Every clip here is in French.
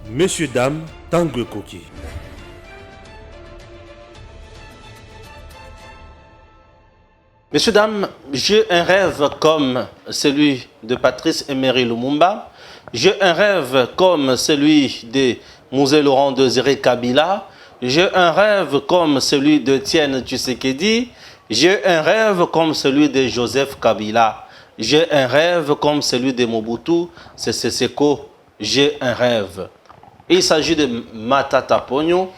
Messieurs, dames, Tanguy Koki. Messieurs, dames, j'ai un rêve comme celui de Patrice Emery Lumumba. J'ai un rêve comme celui de Mouzé Laurent Désiré Kabila. J'ai un rêve comme celui de Tienne Tshisekedi. J'ai un rêve comme celui de Joseph Kabila. J'ai un rêve comme celui de Mobutu Sese Seko. J'ai un rêve. Il s'agit de Matata Ponyo,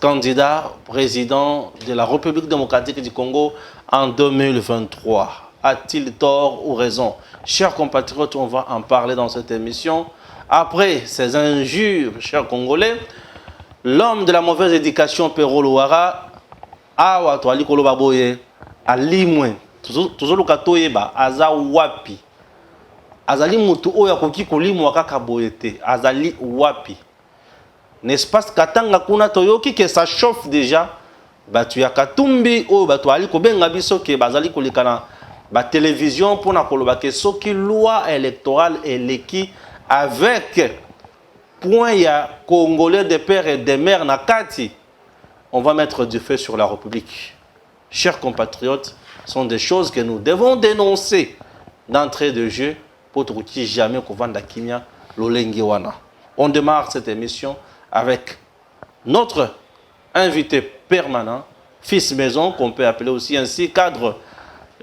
candidat président de la République démocratique du Congo en 2023. A-t-il tort ou raison? Chers compatriotes, on va en parler dans cette émission. Après ces injures, chers Congolais, l'homme de la mauvaise éducation, Pero Louara, awa toali koloba boye, alimwe, toujours katoyeba, aza wapi. Azali mutu oya koki kolimwa kaka boye te, azali wapi. N'est-ce pas katanga kuna toyoki que ça chauffe déjà. Batu ya katumbi o batu ali kobenga biso ke bazali kolikana ba télévision pour na koloba ke soki loi électorale eleki avec point ya congolais de père et de mère na kati, on va mettre du feu sur la République. Chers compatriotes, sont des choses que nous devons dénoncer d'entrée de jeu pour trouver jamais qu'on vende kimia lolengi wana. On démarre cette émission avec notre invité permanent, fils maison, qu'on peut appeler aussi ainsi, cadre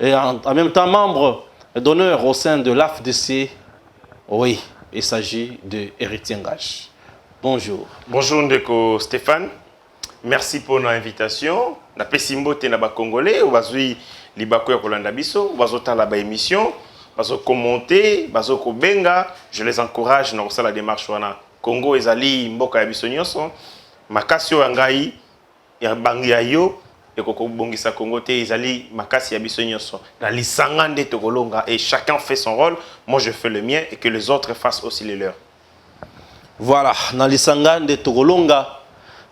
et en même temps membre d'honneur au sein de l'AFDC. Oui, il s'agit de Héritier Ngash. Bonjour. Bonjour Ndeko Stéphane, merci pour l'invitation. Na pesimbo te na ba Congolais, bazui libako ya kolanda biso, bazota la ba émission, bazo commenter, bazo ko benga, je les encourage na kosala démarche wana. Congo ezali mboka ya biso nyonso, makasi ya ngai ya bangi ya yo ekoko bongisa Congo te ezali makasi ya biso nyonso. Na lisanga nde tokolonga et chacun fait son rôle, moi je fais le mien et que les autres fassent aussi les leurs. Voilà, na lisanga nde tokolonga,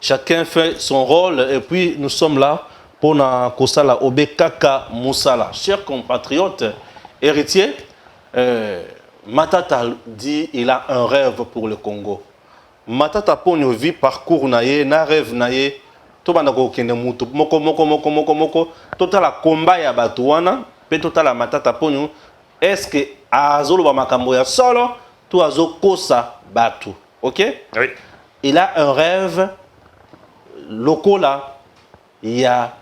chacun fait son rôle et puis nous sommes là pour na kosala obekaka musala. Chers compatriotes, héritiers, Matata dit il a un rêve pour le Congo. Matata Ponyo vit parcours naye, na rêve naye, to banda ko kende mutu moko total la combat ya batuana, pe total la Matata Ponyo, est-ce que azolo ba makambo ya solo, to azo kosa batu. OK? Oui. Il a un rêve locaux là, il y a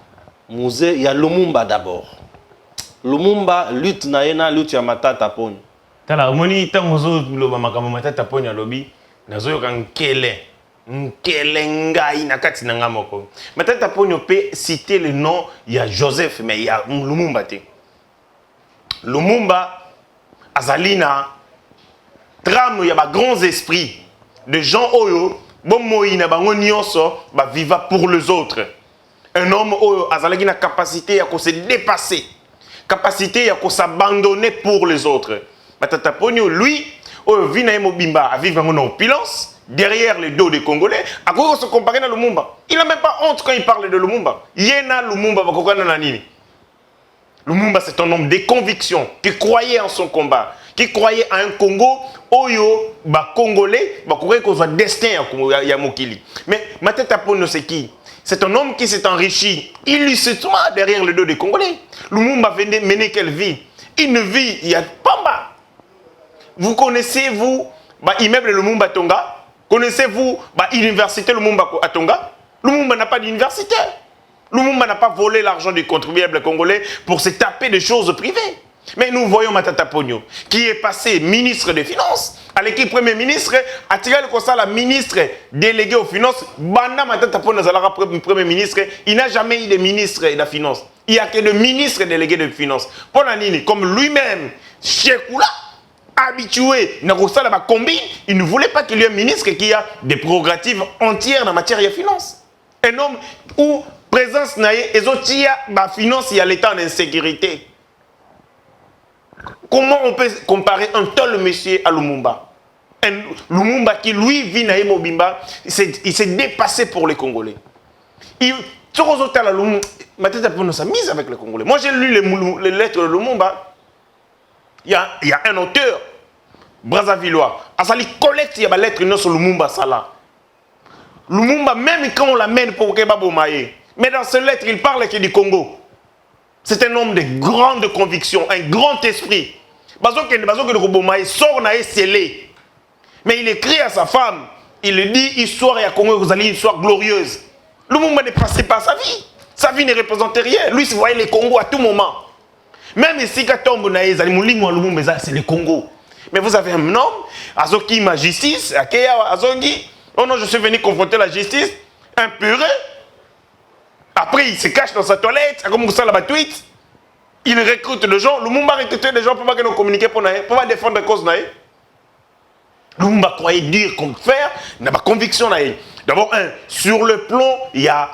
musée, il y a Lumumba d'abord. Lumumba lutte naena lutte ya Matata Ponyo. Tala moni tangozo loba makambo Matata Ponyo lobi nazo yoka nkele ngai na kati na ngamoko. Matata Ponyo peut citer le nom il y a Joseph mais il y a Lumumba te. Lumumba azalina trame ya ba grands esprits de gens oyo bomoi na bango nyonso ba viva pour les autres. Un homme oyo azalaki na capacité à se dépasser, capacité à s'abandonner pour les autres. Matata Ponyo, lui, vina mobimba à vivre en opulence, derrière les dos des Congolais, à quoi se comparer à Lumumba. Il n'a même pas honte quand il parle de Lumumba. Yena Lumumba, Lumumba, c'est un homme de conviction, qui croyait en son combat, qui croyait à un Congo, oyo, ba Congolais, ba croyait qu'on soit destin à Yamokili. Mais Matata Ponyo, c'est qui? C'est un homme qui s'est enrichi illicitement derrière le dos des Congolais. Lumumba venait mener quelle vie? Une vie, il y a Pamba. Vous connaissez, vous, immeuble Lumumba Tonga? Connaissez-vous université Lumumba à Tonga? Lumumba n'a pas d'université. Lumumba n'a pas volé l'argent du contribuable congolais pour se taper des choses privées. Mais nous voyons Matata Ponyo, qui est passé ministre des Finances, à l'équipe Premier ministre, a tiré le constat la ministre déléguée aux Finances, Banda Matata Ponyo, Premier ministre, il n'a jamais eu de ministre de la Finance. Il n'y a que de ministre délégué de Finances. Pour Nini, comme lui-même, Chekoula, habitué, la combine, il ne voulait pas qu'il y ait un ministre qui a des prérogatives entières en matière de finance. Un homme où présence naïe et zotia ba finance il y a l'état d'insécurité. Comment on peut comparer un tel monsieur à Lumumba? Un Lumumba qui lui vit naïe mobimba, il s'est dépassé pour les Congolais. Matata Ponyo sa mise avec les Congolais. Moi j'ai lu les lettres de Lumumba. Il y a un auteur Brazzavillois. Asali collecte il y a des lettres sur Lumumba Sala. Lumumba, même quand on l'amène pour Kebabo Maé, mais dans ces lettres, il parle du Congo. C'est un homme de grande conviction, un grand esprit. Bazo que le Kebabo Maé sort na scellé. Mais il écrit à sa femme, il dit histoire et à Congo, vous allez une histoire glorieuse. Lumumba ne passait pas sa vie. Sa vie ne représentait rien. Lui, il voyait les Congos à tout moment. Même si Katombo Naïs, c'est le Congo. Mais vous avez un homme, Azoki ma justice, Azoki, oh non, je suis venu confronter la justice, un puré. Après, il se cache dans sa toilette, comme ça la tweet. Il recrute des gens. Lumumba recrute des gens pour pas que nous communiquions pour pas défendre la cause. Lumumba croyait dire comme faire, n'a pas conviction. D'abord, sur le plan, il y a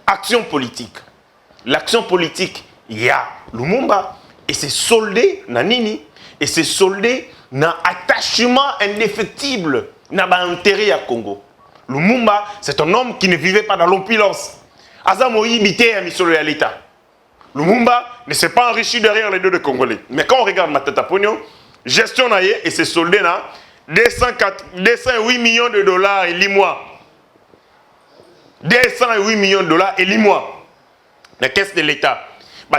action politique. L'action politique, il y a Lumumba, et c'est soldé na nini, et c'est soldé na attachement indéfectible na ba intérêt à Congo. Lumumba, c'est un homme qui ne vivait pas dans l'opulence. Azamoyi bité à misolo à l'État. Lumumba ne s'est pas enrichi derrière les deux de Congolais. Mais quand on regarde Matata Pogno, gestion naïe et c'est soldé na 208 millions de dollars et 10 mois. 208 millions de dollars et 10 mois. La caisse de l'État.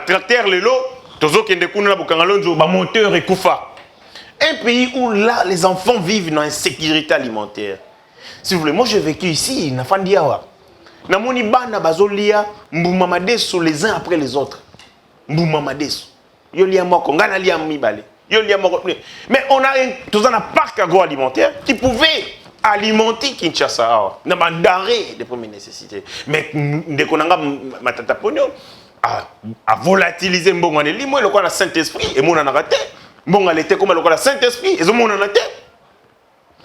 Tracteur Lelo, Tozo Kendekuna Bukangalonzo, monteur et Koufa. Un pays où là, les enfants vivent dans l'insécurité alimentaire. Si vous voulez, moi j'ai vécu ici, Nafandiawa. Namoni Bana Bazolia, Mboumamadeso les uns après les autres. Mboumamadeso. Yolia Moko, Ngana Lia Mibale. Yolia Moko. Mais on a un parc agroalimentaire qui pouvait alimenter Kinshasa. On a un denrées de première nécessité. Mais dès qu'on a Matata Pogno, à volatiliser Mbongo Nelly, moi, le Saint-Esprit, et mon en a raté. Mbongo était comme le Saint-Esprit, et mon en a raté.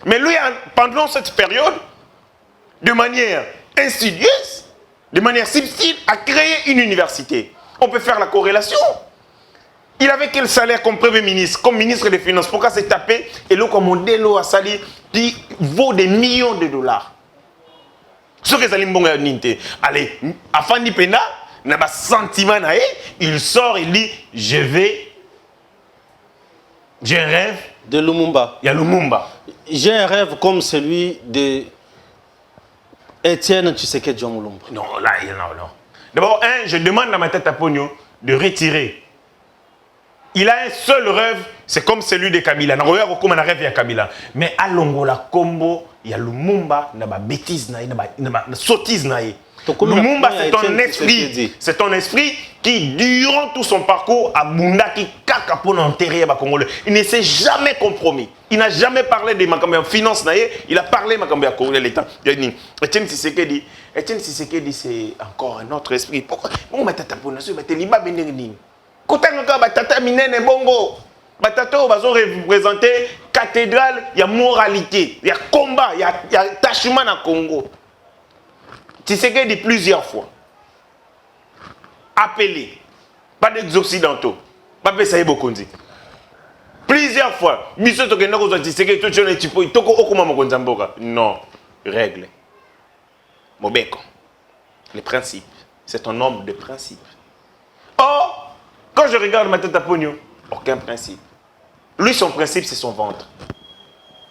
Mais lui, pendant cette période, de manière insidieuse, de manière subtile, a créé une université. On peut faire la corrélation. Il avait quel salaire comme Premier ministre, comme ministre des Finances? Pourquoi s'est tapé et le commandé à Sali qui vaut des millions de dollars? Ce que Salim Bonga Ninte. Allez, à Fandi Pena, n'a pas sentiment, il sort, il dit j'ai un rêve. De Lumumba. Il y a Lumumba. J'ai un rêve comme celui de Étienne Tshisekedi Lumumba. Non, là, non. D'abord, je demande à ma tête à Pogno de retirer. Il a un seul rêve, c'est comme celui de Kabila. On regarde comme un rêve, il y a Kabila. Mais à Longola, Combo, il y a Lumumba, il y a des bêtises, il y a des sottises. Lumumba, c'est un esprit qui, durant tout son parcours, a Bundaki Kaka pour enterrer les Congolais. Il ne s'est jamais compromis. Il n'a jamais parlé de ma finance. Il a parlé de l'État. Etienne Tshisekedi, c'est encore un autre esprit. Pourquoi? On m'a Batata Minene Bongo. Batata va représenter cathédrale, il y a moralité, il y a combat, il y a attachement à Congo. Tshisekedi plusieurs fois appelé, pas des occidentaux, pas Pessaye Bokondi. Plusieurs fois, non, règle. Mobeko, les principes. C'est un homme de principe. Or, quand je regarde ma tête à Pogno, aucun principe. Lui, son principe, c'est son ventre.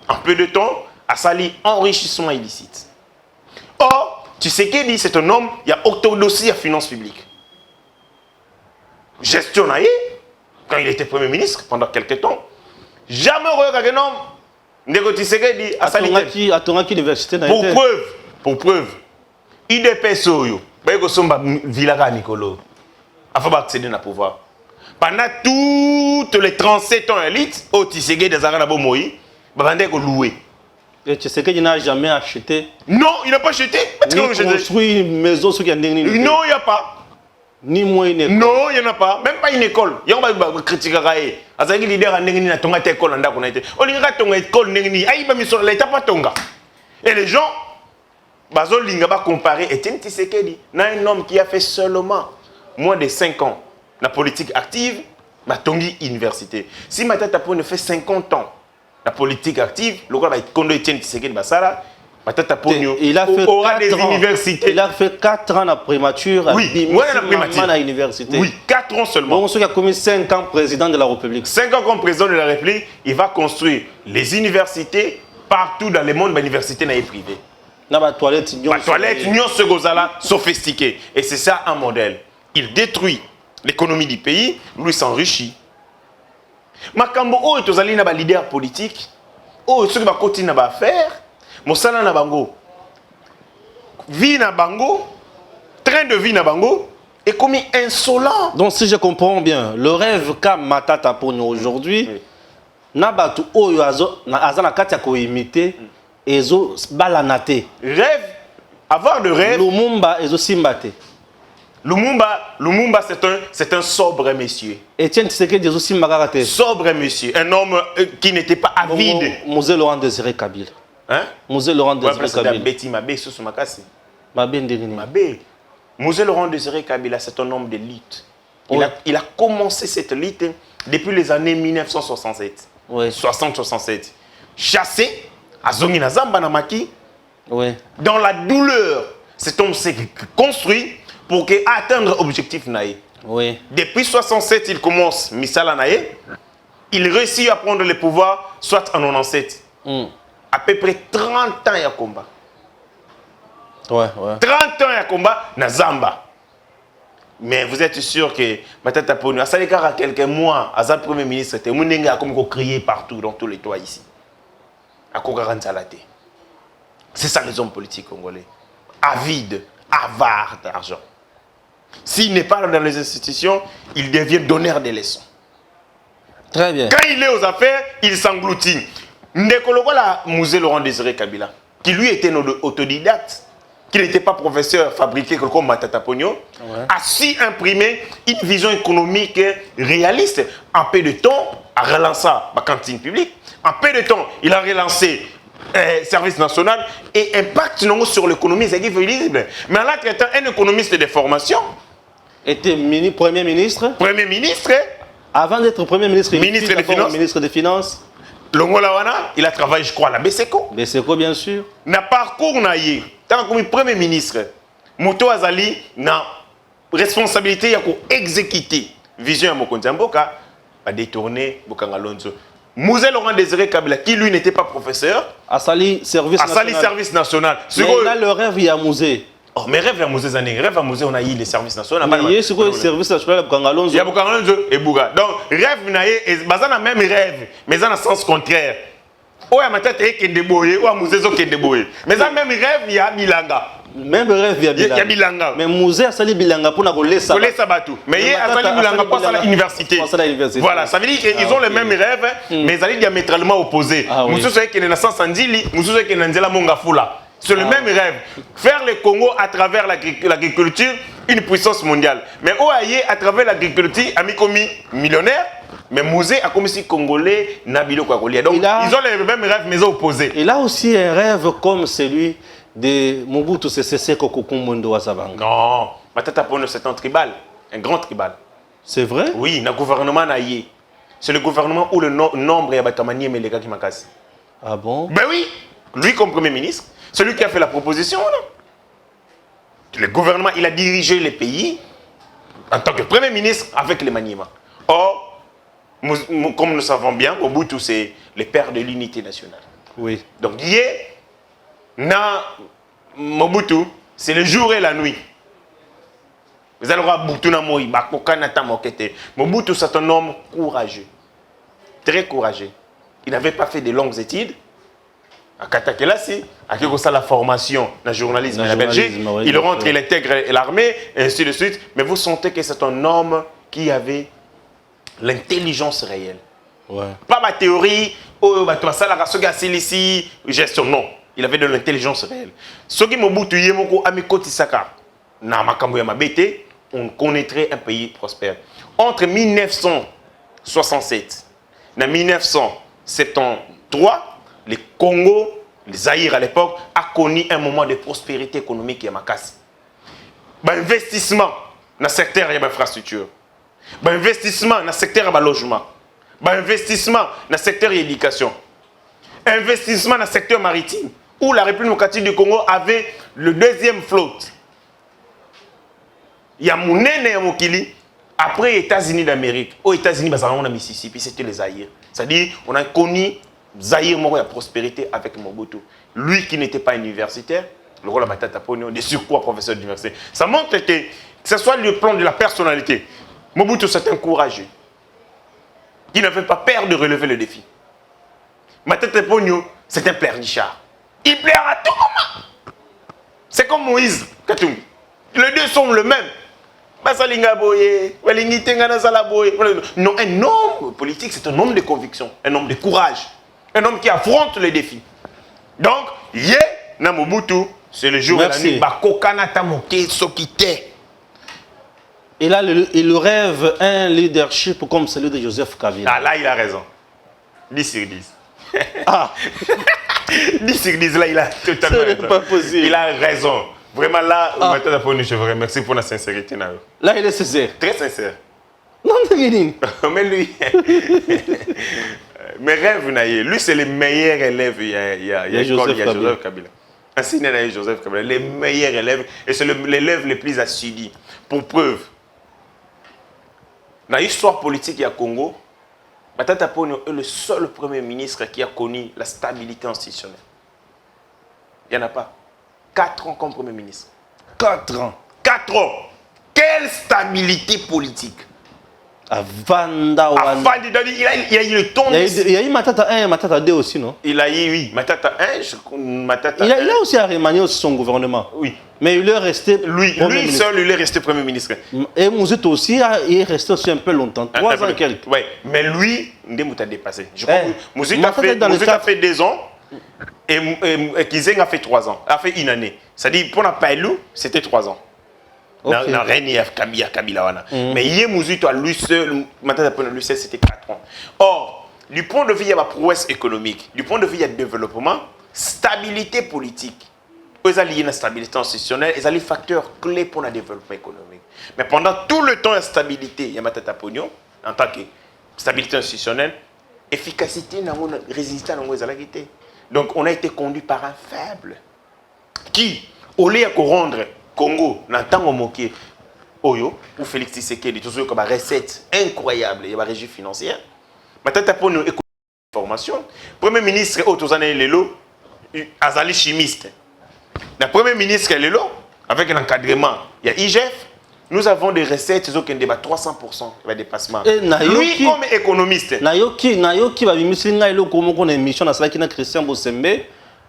En peu de temps, a sali enrichissement illicite. Or, tu sais qu'il dit, c'est un homme, il y a orthodoxie à finance publique. Gestionnaire, quand il était Premier ministre, pendant quelques temps, jamais regardé un homme, Ndeko Tshisekedi a sali. À ton université, pour preuve, IDP Soyo, Bayeko Somba Villaga Nicolo, afin d'accéder au pouvoir. Pendant toutes les 37 ans élites, au Tshisekedi des Aranabo Moïse, Bandeko loué. Et Tshisekedi n'a jamais acheté. Non, il n'a pas acheté. Ni construit une maison sur Non, il n'y a pas. Ni moins une école. Non, il n'y en a pas. Même pas une école. Il y a un critique à Raé. Azaki leader a n'engini na tonga école en d'accord n'était. On ira tonga école n'engini. Aïe ba misor l'état pas tonga. Et les gens, bazol linga ba comparer Etienne Tshisekedi n'a un homme qui a fait seulement moins de 5 ans la politique active, ma tongi université. Si ma tête ne fait 50 ans la politique active, le gars va être Kondo Etienne Tshisekedi Basara, Il a fait aura des 4 ans. universités. Il a fait 4 ans à primature. Oui, moi à la primature. À l'université. Oui, 4 ans seulement. Bon, celui qui a commis 5 ans président de la République. 5 ans comme président de la République, il va construire les universités partout dans le monde, l'université n'est privée. La toilette, l'union se gozala sophistiquée. Et c'est ça un modèle. Il détruit l'économie du pays, lui s'enrichit. Makambo, oh, tu as un leader politique. Oh, ceux qui vont continuer à faire. Mosala na bango. Vie na bango. Train de vie na bango. Est commis insolent. Donc, si je comprends bien, le rêve qu'a Matata pour nous aujourd'hui, Nabatu Oyo Azana Katia ko imité, Ezo Balanate. Rêve, avoir de rêve. Lumumba Ezo Simbate. Lumumba c'est un sobre monsieur. Etienne Tshisekedi Ezo Simbakarate. Sobre monsieur. Un homme qui n'était pas avide. Musée Laurent Désiré Kabila. Hein? Musée Laurent Désiré Kabila. Musée Laurent Désiré Kabila, c'est un homme de lutte. Il a commencé cette lutte depuis les années 1967. Oui. 60-67. Chassé, à Zongi Nazamba Namaki, oui. Dans la douleur, cet homme s'est construit pour atteindre l'objectif Naé. Oui. Depuis 67, il commence Misala Naé. Il réussit à prendre le pouvoir, soit en 97. À peu près 30 ans il y a combat. Ouais. 30 ans il y a combat na Zamba. Mais vous êtes sûr que Matata Ponyo, à Salikar à quelques mois, à sa premier ministre, c'était Mounenga a comme crié partout dans tous les toits ici. À Kogaran Salate. C'est ça les hommes politiques congolais. Avides, avares d'argent. S'il n'est pas dans les institutions, il devient donneur des leçons. Très bien. Quand il est aux affaires, il s'engloutit. Ndekologola Musée Laurent Désiré Kabila, qui lui était autodidacte, qui n'était pas professeur fabriqué comme Matata Ponyo, a su imprimer une vision économique réaliste. En peu de temps, a relancé la cantine publique. En peu de temps, il a relancé service national et impact sur l'économie, c'est visible. Mais là, traitant un économiste de formation, était Premier ministre. Premier ministre. Avant d'être Premier ministre, ministre des Finances. Longolawana, il a travaillé, je crois, à la BSECO. BSECO, bien sûr. Na parcours naïe, tant que Premier ministre, Moto Azali, na responsabilité à exécuter vision à Mokonzi Mboka, à détourner Bokangalonzo. Musée Laurent Désiré Kabila, qui lui n'était pas professeur, a sali service national. Mais il a le rêve, il y a musée. Oh, mais rêve à musée, rêve à musée, on a eu les services nationaux. Il y a le service national de Bokangalonzo. Il y a Bokangalonzo et Bouga. Donc, rêve naïe, c'est le même rêve, mais dans le sens contraire. Ou à ma tête, il y a ou à musée, il y a mais dans le même rêve, il y a Bilanga. Même rêve, il y a Bilanga. Mais musée a sali Bilanga pour la Sabatou. Mais il y a sali Bilanga pour la université. Voilà, ça veut dire qu'ils ont le même rêve, mais ils sont diamétralement opposés. Moussou c'est qu'il est dans sens Andili, Moussou c'est qu'il est dans Mongafula. C'est le même rêve. Faire le Congo à travers l'agriculture, une puissance mondiale. Mais Oaye, à travers l'agriculture, a mis comme millionnaire. Mais Mouzé a comme si Congolais, Nabilo Kwakolia. Donc, ils ont les mêmes rêves, mais opposés. Il a aussi un rêve comme celui de Mobutu Sese Seko Kukumondo Wasabanga. Non, Matata Ponyo, c'est un tribal, un grand tribal. C'est vrai? Oui, le gouvernement Naïe. C'est le gouvernement où le nombre est Batamani et Melega Kimakasi. Ah bon? Ben oui, lui comme Premier ministre, celui qui a fait la proposition, là. Le gouvernement, il a dirigé le pays en tant que Premier ministre avec les maniements. Or, comme nous savons bien, Mobutu, c'est le père de l'unité nationale. Oui. Donc, Mobutu, c'est le jour et la nuit. Vous allez voir Mobutu Mobutu, c'est un homme courageux. Très courageux. Il n'avait pas fait de longues études. À Katakelasi, à la formation dans le journalisme en Belgique, il rentre, il intègre l'armée, et ainsi de suite. Mais vous sentez que c'est un homme qui avait l'intelligence réelle. Ouais. Pas ma théorie, gestion, non. Il avait de l'intelligence réelle. Ce qui Mobutu Yemoko Amikoti Saka, on connaîtrait un pays prospère. Entre 1967 et 1973, le Congo, le Zaïre à l'époque, a connu un moment de prospérité économique et Makassi. Investissement dans le secteur de l'infrastructure, investissement dans le secteur du logement, investissement dans le secteur de l'éducation, investissement dans le secteur maritime. où la République démocratique du Congo avait le deuxième flotte. Il y a Mounene et Mokili. Après les États-Unis d'Amérique, aux États-Unis, on a Mississippi, c'était les Zaïre. C'est-à-dire, on a connu Zaïre, la prospérité avec Mobutu. Lui qui n'était pas universitaire, le rôle de Matata Ponyo, de surcroît professeur d'université. Ça montre que ce soit le plan de la personnalité. Mobutu, c'est un courageux. Il n'avait pas peur de relever le défi. Matata Ponyo, c'est un pleurnichard. Il pleure à tout moment. C'est comme Moïse Katumbi. Les deux sont le même. Non, un homme politique, c'est un homme de conviction, un homme de courage, un homme qui affronte les défis. Donc, Mobutu, c'est le jour et la nuit. Et là, il rêve un leadership comme celui de Joseph Kabila. Ah, là, il a raison. 10 sur 10. Ah 10 sur 10, là, il a totalement raison. C'est pas possible. Il a raison. Vraiment, là, je vous remercie pour la sincérité. Là, il est sincère. Très sincère. Non, mais lui, mes rêves, lui, c'est le meilleur élève. Il y a Joseph Kabila. Enseigné à Joseph Kabila, les meilleurs élèves. Et c'est l'élève le plus assidu. Pour preuve, dans l'histoire politique du Congo, Matata Ponyo est le seul premier ministre qui a connu la stabilité institutionnelle. Il n'y en a pas. 4 ans comme Premier ministre. 4 ans. 4 ans. Quelle stabilité politique. Avanda Wana. Il y a eu le ton. Il y a eu Matata 1 et Matata 2 aussi, non? Il a eu, oui. Matata 1, Matata il a aussi remanié son gouvernement. Oui. Mais il est resté. Lui seul, il est resté Premier ministre. Et Mouzet aussi, il est resté aussi un peu longtemps. 3 ans et quelques. Oui. Mais lui, Ndemouta a dépassé. Je crois que Mouzet a fait 2 ans. Et Kizeng a fait 3 ans, a fait 1 année. C'est-à-dire, pour la Pailou, c'était 3 ans. Okay. Dans Réni Kabila. Mais Yemouzuto, lui seul, lui seul, c'était 4 ans. Or, du point de vue de la prouesse économique, du point de vue du développement, stabilité politique, ils ont lié la stabilité institutionnelle, ils ont les facteurs clés pour le développement économique. Mais pendant tout le temps, la stabilité, il y a Matata Pogno, en tant que stabilité institutionnelle, efficacité, résistance, donc on a été conduit par un faible qui, au lieu de rendre Congo, n'entend moqué Oyo, pour Félix Tshisekedi, tout ce qui est recette incroyable, il y a une régie financière. Maintenant, pour nous écouter l'information, le Premier ministre Otozane Lelo, Azali chimiste. Le Premier ministre Lelo, avec l'encadrement, il y a IGF. Nous avons des recettes qui ont débat 300% de dépassement. Lui, comme économiste. Nayoki va venir comme une émission dans la Christian Bossembe,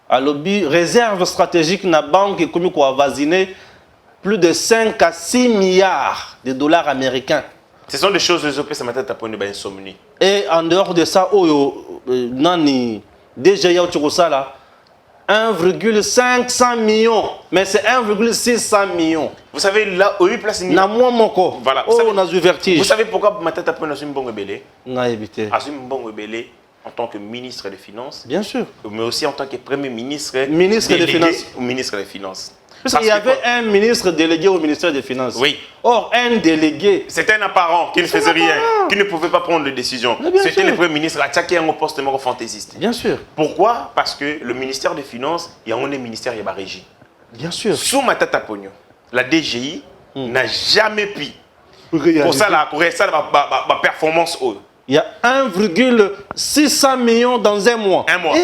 à lobby réserve stratégique na banque comme quoi vasiner plus de 5 à 6 milliards de dollars américains. Ce sont des choses que je matin pour une insomnie. Et en dehors de ça, nani déjà ya là 1,500 millions, mais c'est 1,600 millions. Vous savez, là, où il place na moi moko. Voilà. On a du vertige. Vous savez pourquoi Matata Ponyo a un bon rebelle? Na évité. A un bon rebelle en tant que ministre des Finances. Bien sûr. Mais aussi en tant que Premier ministre. Ministre des Finances. Ou ministre des Finances. Parce qu'il y avait un ministre délégué au ministère des Finances. Oui. Or, un délégué. C'était un apparent qui ne faisait rien, qui ne pouvait pas prendre de décision. C'était le Premier ministre à chaque un poste fantaisiste. Bien sûr. Pourquoi? Parce que le ministère des Finances, il y a un ministère, il y a une régie. Bien sûr. Sous Matata Ponyo, la DGI n'a jamais pu. Pour ça, la performance haute. Il y a 1,600 millions dans un mois. Un mois.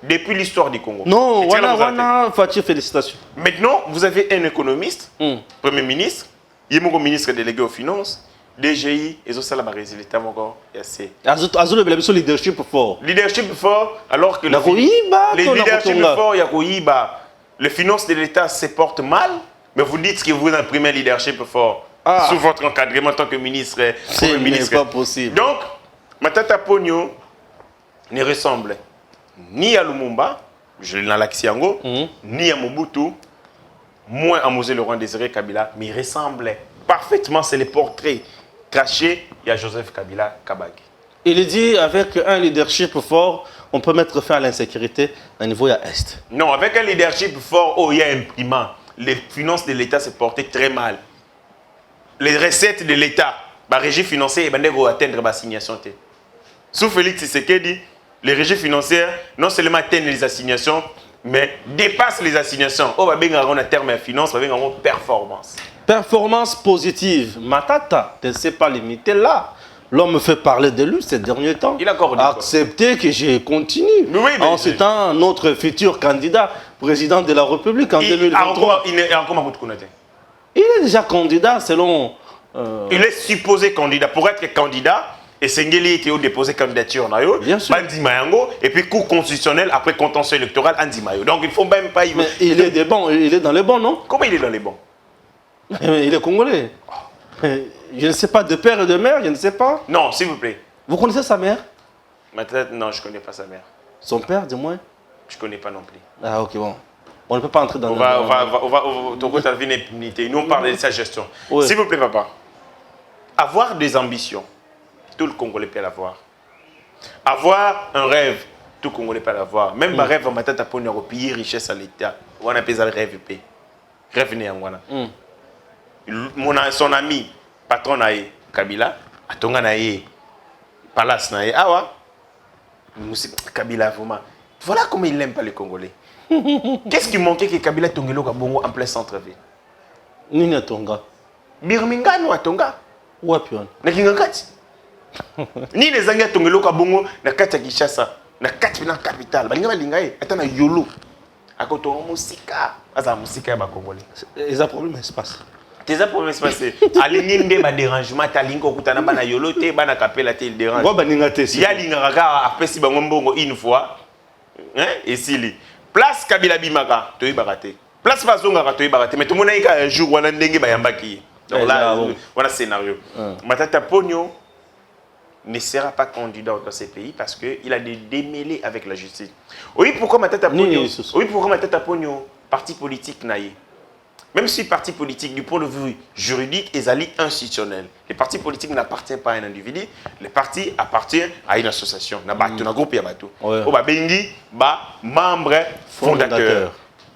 Depuis l'histoire du Congo. Non, félicitations. Maintenant, vous avez un économiste, Premier ministre, il est ministre délégué aux Finances, DGI, et ça, la résultat encore, il y a assez. Le leadership fort. Leadership fort, alors que le leadership fort, il y a les finances de l'État se portent mal, mais vous dites que vous imprimez un leadership fort sous votre encadrement en tant que ministre. Ce n'est pas possible. Donc, Matata Ponyo ne ressemble ni à Lumumba, je l'ai dans l'Axiango, ni à Mobutu, moins à Mosé Laurent Désiré Kabila, mais il ressemble parfaitement, c'est les portraits crachés, il y a Joseph Kabila Kabag. Il dit avec un leadership fort, on peut mettre fin à l'insécurité au niveau de l'Est. Non, avec un leadership fort, il y a imprimant. Les finances de l'État se portaient très mal. Les recettes de l'État, la régie financière, ils vont atteindre la signation. Sous Félix Tshisekedi, Les régies financières, non seulement atteignent les assignations, mais dépassent les assignations. On va bien avoir un terme de finance, on va bien avoir performance. Performance positive. Matata ne s'est pas limité là. L'homme me fait parler de lui ces derniers temps. Il a encore dit quoi? Accepter que je continue. Oui, mais en citant notre futur candidat président de la République en 2023. Il est encore Mahmoud Konaté. Il est déjà candidat selon... Il est supposé candidat. Pour être candidat, et Sengeli était déposé candidature. Bien sûr. Et puis cours constitutionnel, après contentieux électoral, Andimayo. Donc il ne faut même pas... Mais il est des bons, il est dans les bons, non? Comment il est dans les bons? Il est congolais. Je ne sais pas, de père et de mère, je ne sais pas. Non, s'il vous plaît. Vous connaissez sa mère? Non, je ne connais pas sa mère. Son père, du moins? Je ne connais pas non plus. Ah, ok, bon. On ne peut pas entrer dans... Ton côté a une impunité. Nous, on parle de sa gestion. Oui. S'il vous plaît, papa. Avoir des ambitions, tout le Congolais peut l'avoir. Avoir un rêve, tout le Congolais peut l'avoir. Même un rêve, on m'a dit pour payer richesse à l'État. On appelle ça le rêve P. Rêve né en Wana. Son ami, patron nae, Kabila, a tonga nae, palace nae, awa, Kabila vraiment. Voilà comment il n'aime pas les Congolais. Qu'est-ce qui manquait que Kabila tongelo Kabongo en plein centre-ville? Nina Tonga. Birmingham ou Tonga? Wapion. Na Kingakati. Ni les Anglais tongelo Kabongo na kati ya Kinshasa, na kati na capitale. Balinga balinga ata na yolo. Akoto musika, aza musika ba Congolais. Ils ont problème d'espace. Tes problèmes se passer. Alingi ba dérangement talingo kutana bana yolo te bana kapela te il dérange. Wa baninga te. Ya lingaka apesi bango mbongo une fois. Hein? Et s'il place Kabila Bimaka, tu es baraté. Place Bazonga, tu es baraté. Mais tout le monde a dit un jour, on a dengue bayambaki. Donc là, voilà le scénario. Matata Pogno ne sera pas candidat dans ces pays parce qu'il a des démêlés avec la justice. Oui, pourquoi Matata Pogno? Oui, pourquoi Matata Pogno, parti politique naïe? Même si parti politique, du point de vue juridique, est institutionnel. Les partis politiques n'appartiennent pas à un individu, les partis appartiennent à une association. Un groupe, il y a tout. Membre fondateur.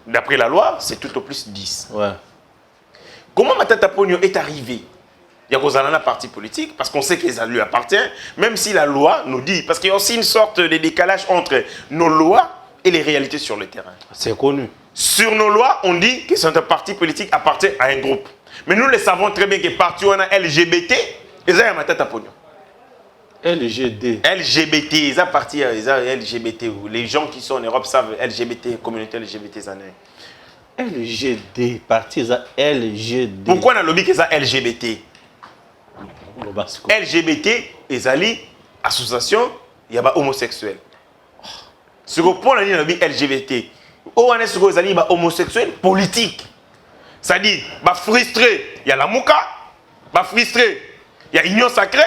D'après la loi, c'est tout au plus 10. Ouais. Comment Matata Pogno est arrivé? Il y a un parti politique, parce qu'on sait que ça lui appartient, même si la loi nous dit, parce qu'il y a aussi une sorte de décalage entre nos lois et les réalités sur le terrain. C'est connu. Sur nos lois, on dit que c'est un parti politique appartient à un groupe. Mais nous le savons très bien que parti on a LGBT, ils ont Matata Pogno. LGD. LGBT, ils ont parti, ils ont LGBT. Les gens qui sont en Europe savent LGBT, communauté LGBT. LGD, parti LGD. Pourquoi on a lobby que ça LGBT? LGBT, ils ont association, il y a homosexuel. Sur le point, on a lobby LGBT. On a des homosexuels politiques. C'est-à-dire, frustré, il y a la mouka, frustré, il y a l'union sacrée,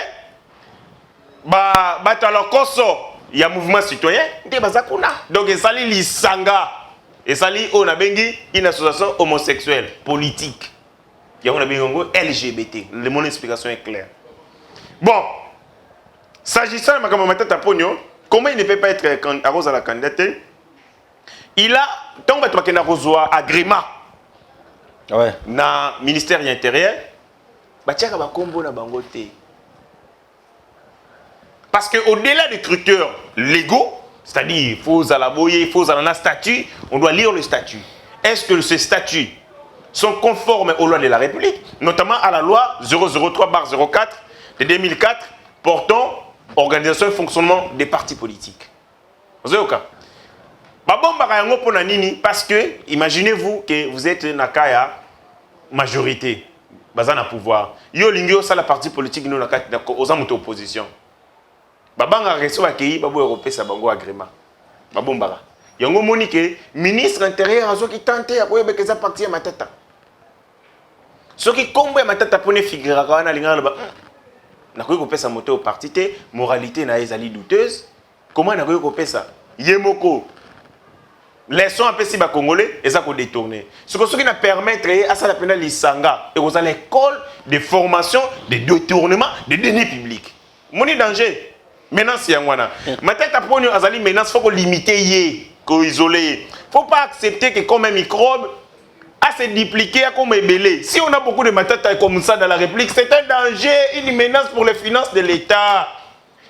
il y a mouvement citoyen, donc il s'allie l'Isanga, il s'allie une association homosexuelle politique. Il y a LGBT. Mon explication est claire. Bon, s'agissant de Matata Pogno, comment il ne peut pas être à la candidature? Il a, tant que tu as reçoit agrément dans le ministère de l'Intérieur, parce qu'au-delà des critères légaux, c'est-à-dire il faut alaboyer, il faut un statut, on doit lire le statut. Est-ce que ces statuts sont conformes aux lois de la République, notamment à la loi 003/04 de 2004 portant organisation et fonctionnement des partis politiques? Vous avez au cas? Parce que, imaginez-vous que vous êtes une majorité, bazana pouvoir. Yo lingyo ça la parti politique nous aux amours opposition. Babanga reçoit accueilli babo européen ça bango agrément. Babombara. Yango monique ministre intérieur azo qui tenté à koyeba que ça parti à Matata. Ce qui combo Matata pone figura kana linga ba. Na koyeba pesa moto au parti té moralité na ezali douteuse. Comment na koyeba pesa? Yemoko leçon un peu si bas congolais et ça qu'on détourner. Ce qui nous permettre à ça la peine l'Isanga et vous allez l'école de formation de détournement de deniers publics. Mon danger. Menace yangwana. Matata Pogno azali menace faut qu'on limiter yé, qu'on isoler. Faut pas accepter que comme un microbe à se dupliquer comme ébélé. Si on a beaucoup de matata comme ça dans la République, c'est un danger, une menace pour les finances de l'État.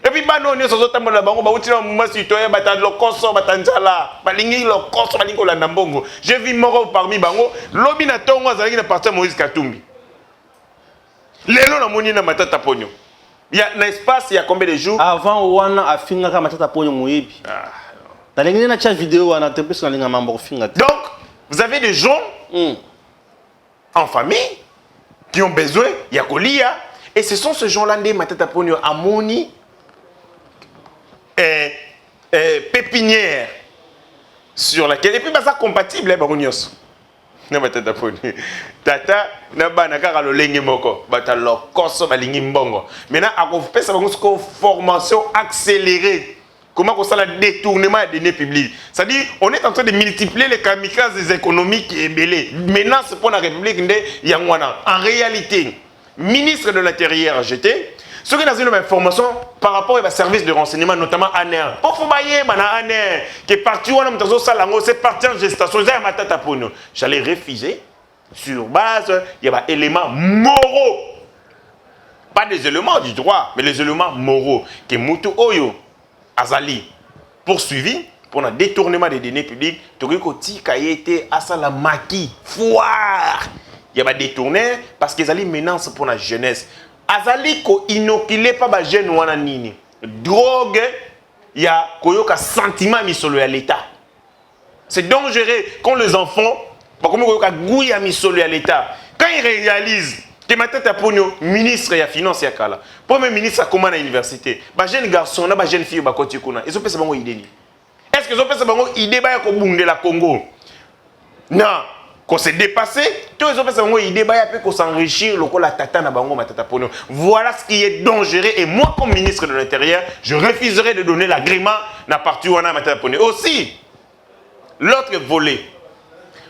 Et puis, bah non, nous sommes autant de bango, bah outil un mouvement citoyen, bah t'as le conso, bah t'as njala, bah lingi le conso, bah lingi la nambongo. J'ai vu moro parmi bango, lobi na tongo, zalagi na partir Moïse Katumbi. Lelo na moni na matata ponyo. Il y a un espace, il y a combien de jours? Avant, on a fini à matata ponyo moyebi. Dans les na chat vidéo, on a tapé sur la ligne à mambo finga. Donc, vous avez des gens en famille qui ont besoin, il y a Kolia, et ce sont ces gens-là, des matata ponyo amoni, pépinière sur laquelle, et puis bah, ça compatible, Baronios. Na matata ponyo. Tata, na ba na kaka lo lenge moko, bata lo koso ba lingi mbongo. Maintenant, à quoi fait ça, formation accélérée. Comment on ça le détournement des deniers publics? C'est-à-dire, on est en train de multiplier les kamikazes économiques et belés. Maintenant, c'est pour la République de Yangwana. En réalité, ministre de l'Intérieur a jeté. Ceux qui ont une information par rapport au service de renseignement, notamment ANER. Pour Foubaye, ANER, qui est parti, c'est parti en gestation. J'allais refuser sur base, il y a des éléments moraux. Pas des éléments du droit, mais les éléments moraux. Que Moutou Oyo. Azali poursuivi pour un détournement des deniers publics. Torikoti qui a été à la maquille, foire. Il y a détourné parce qu'ils allaient menace pour la jeunesse. Azali ko inoculé pas ba jeune wana nini. Drogue, il y a koyoka sentiment mis sur l'État. C'est dangereux quand les enfants, comme koyoka gouya mis sur l'État. Quand ils réalisent que ma tête à Pogno, ministre et finance et kala. Premier ministre a commandé à l'université. Ba jeune garçon, ba jeune fille ba koti kuna. Ils ont fait ça bango idée ni. Est-ce qu'ils ont fait ça bango idée ba ko bunde la Congo? Non, qu'on s'est dépassé, tous ils ont fait ça bango idée ba peut qu'on s'enrichir le la tata na bango ma tête à Pogno. Voilà ce qui est dangereux et moi comme ministre de l'Intérieur, je refuserai de donner l'agrément na partie wana ma tête à Pogno. Aussi, l'autre volet.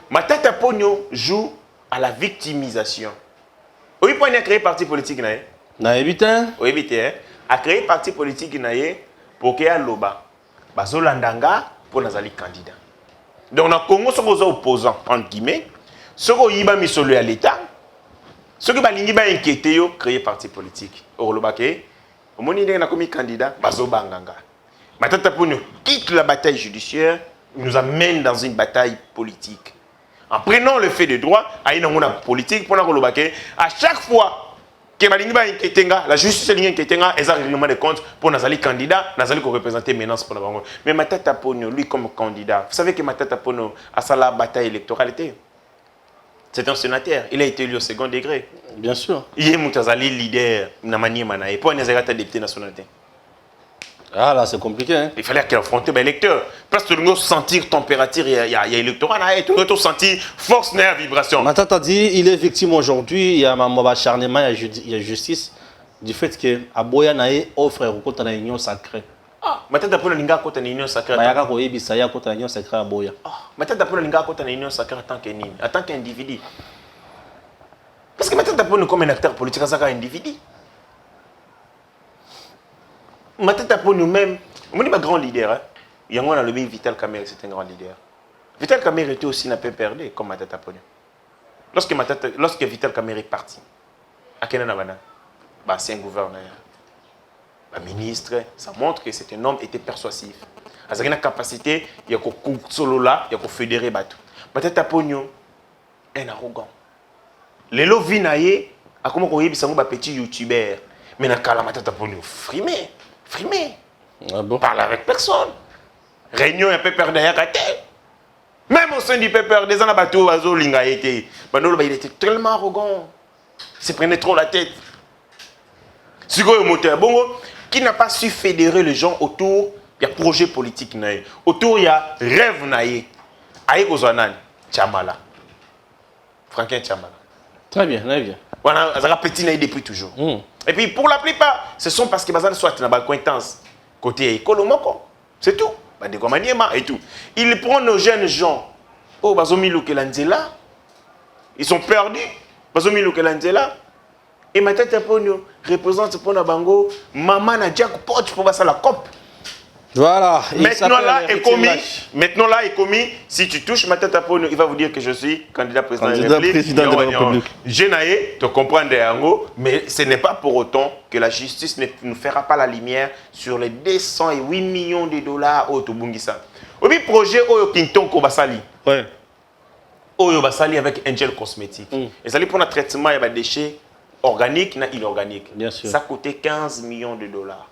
Ma tête à Pogno joue à la victimisation. Oui, pour créer parti politique, na éviter. Oui, éviter. A créé parti politique pour qu'il y ait loba. Bazolandanga pour nazali candidat. Donc, dans le Congo, ce sont opposants, entre guillemets. Ceux qui ont mis sur à l'État, ceux qui ont inquiété, créer parti politique. Au Lobake, au moment où on a commis candidat, Bazobanganga. Maintenant, pour nous, quitte la bataille judiciaire, nous amène dans une bataille politique. En prenant le fait de droit, à une politique, pour à chaque fois que la justice est un règlement de compte pour Nazali candidat, Nazali qui représenter menace pour la banque. Mais Matata Pono, lui comme candidat, vous savez que Matata Pono a sa la bataille électorale. C'est un sénateur, il a été élu au second degré. Bien sûr. Il est Moutazali leader, Namani Manaï, pour un député national. Ah là, c'est compliqué. Hein? Il fallait qu'il affronte les électeurs. Parce que nous sentir température, il y a électorat, nous sentir force, nerf, vibration. Ma tante a dit il est victime aujourd'hui, il y a un acharnement, il y a justice, du fait que Aboya Nae offre contre la union sacrée. Ah, ma tante a pris l'inga contre la union sacrée. Bayaka Koyebi Saya contre la union sacrée à Aboya. Ma tante a pris l'inga contre la union sacrée en tant qu'individu. Parce que ma tante a pris comme un acteur politique, ça un individu. Ma tête pour nous-mêmes, on est un grand leader. Hein? Il y a un lobby Vital Kamerhe, c'est un grand leader. Vital Kamerhe était aussi n'a pas perdu comme ma tête pour nous. Lorsque Vital Kamerhe est parti, à Kenanabana, c'est un gouverneur, un ministre, ça montre que c'est un homme qui était persuasif. Il a une capacité, il y a un solo là, il y a un fédéré. Ma tête pour nous, un arrogant. Les lovinaye, à comment on y a un petit youtubeur, mais dans ma tête pour nous, frimé. Ah bon? Parle avec personne. Réunion un peu perdu à côté. Même au sein du peuple, des ans bateau, il était tellement arrogant. Il se prenait trop la tête. C'est quoi le moteur? Bon, qui n'a pas su fédérer les gens autour, il y a projet politique. Autour, il y a rêve. Aïe Gozanan, Tchamala. Franklin Tchamala. Très bien, très bien. Voilà, ça a petit depuis toujours. Et puis pour la plupart, ce sont parce que Bazan soit dans la coïntance côté écolo, c'est tout. Et tout. Ils prennent nos jeunes gens. Oh, Bazomilou Kelanzela. Ils sont perdus. Bazomilou Kelanzela. Et ma tête pour nous représente pour nous bango. Maman n'a déjà porte pour passer la COP. Voilà. Maintenant là, est commis. Si tu touches ma tête à peau, il va vous dire que je suis candidat président de la République. Je n'ai te comprendre Yango, mais ce n'est pas pour autant que la justice ne nous fera pas la lumière sur les 208 millions de dollars au Tobungisa. Au projet Oyo Kinton Kobasali. Ouais. Oyo Basali avec Angel Cosmétique. Et ça pour un traitement de déchets organiques et inorganiques. Bien sûr. Ça coûtait 15 millions de dollars.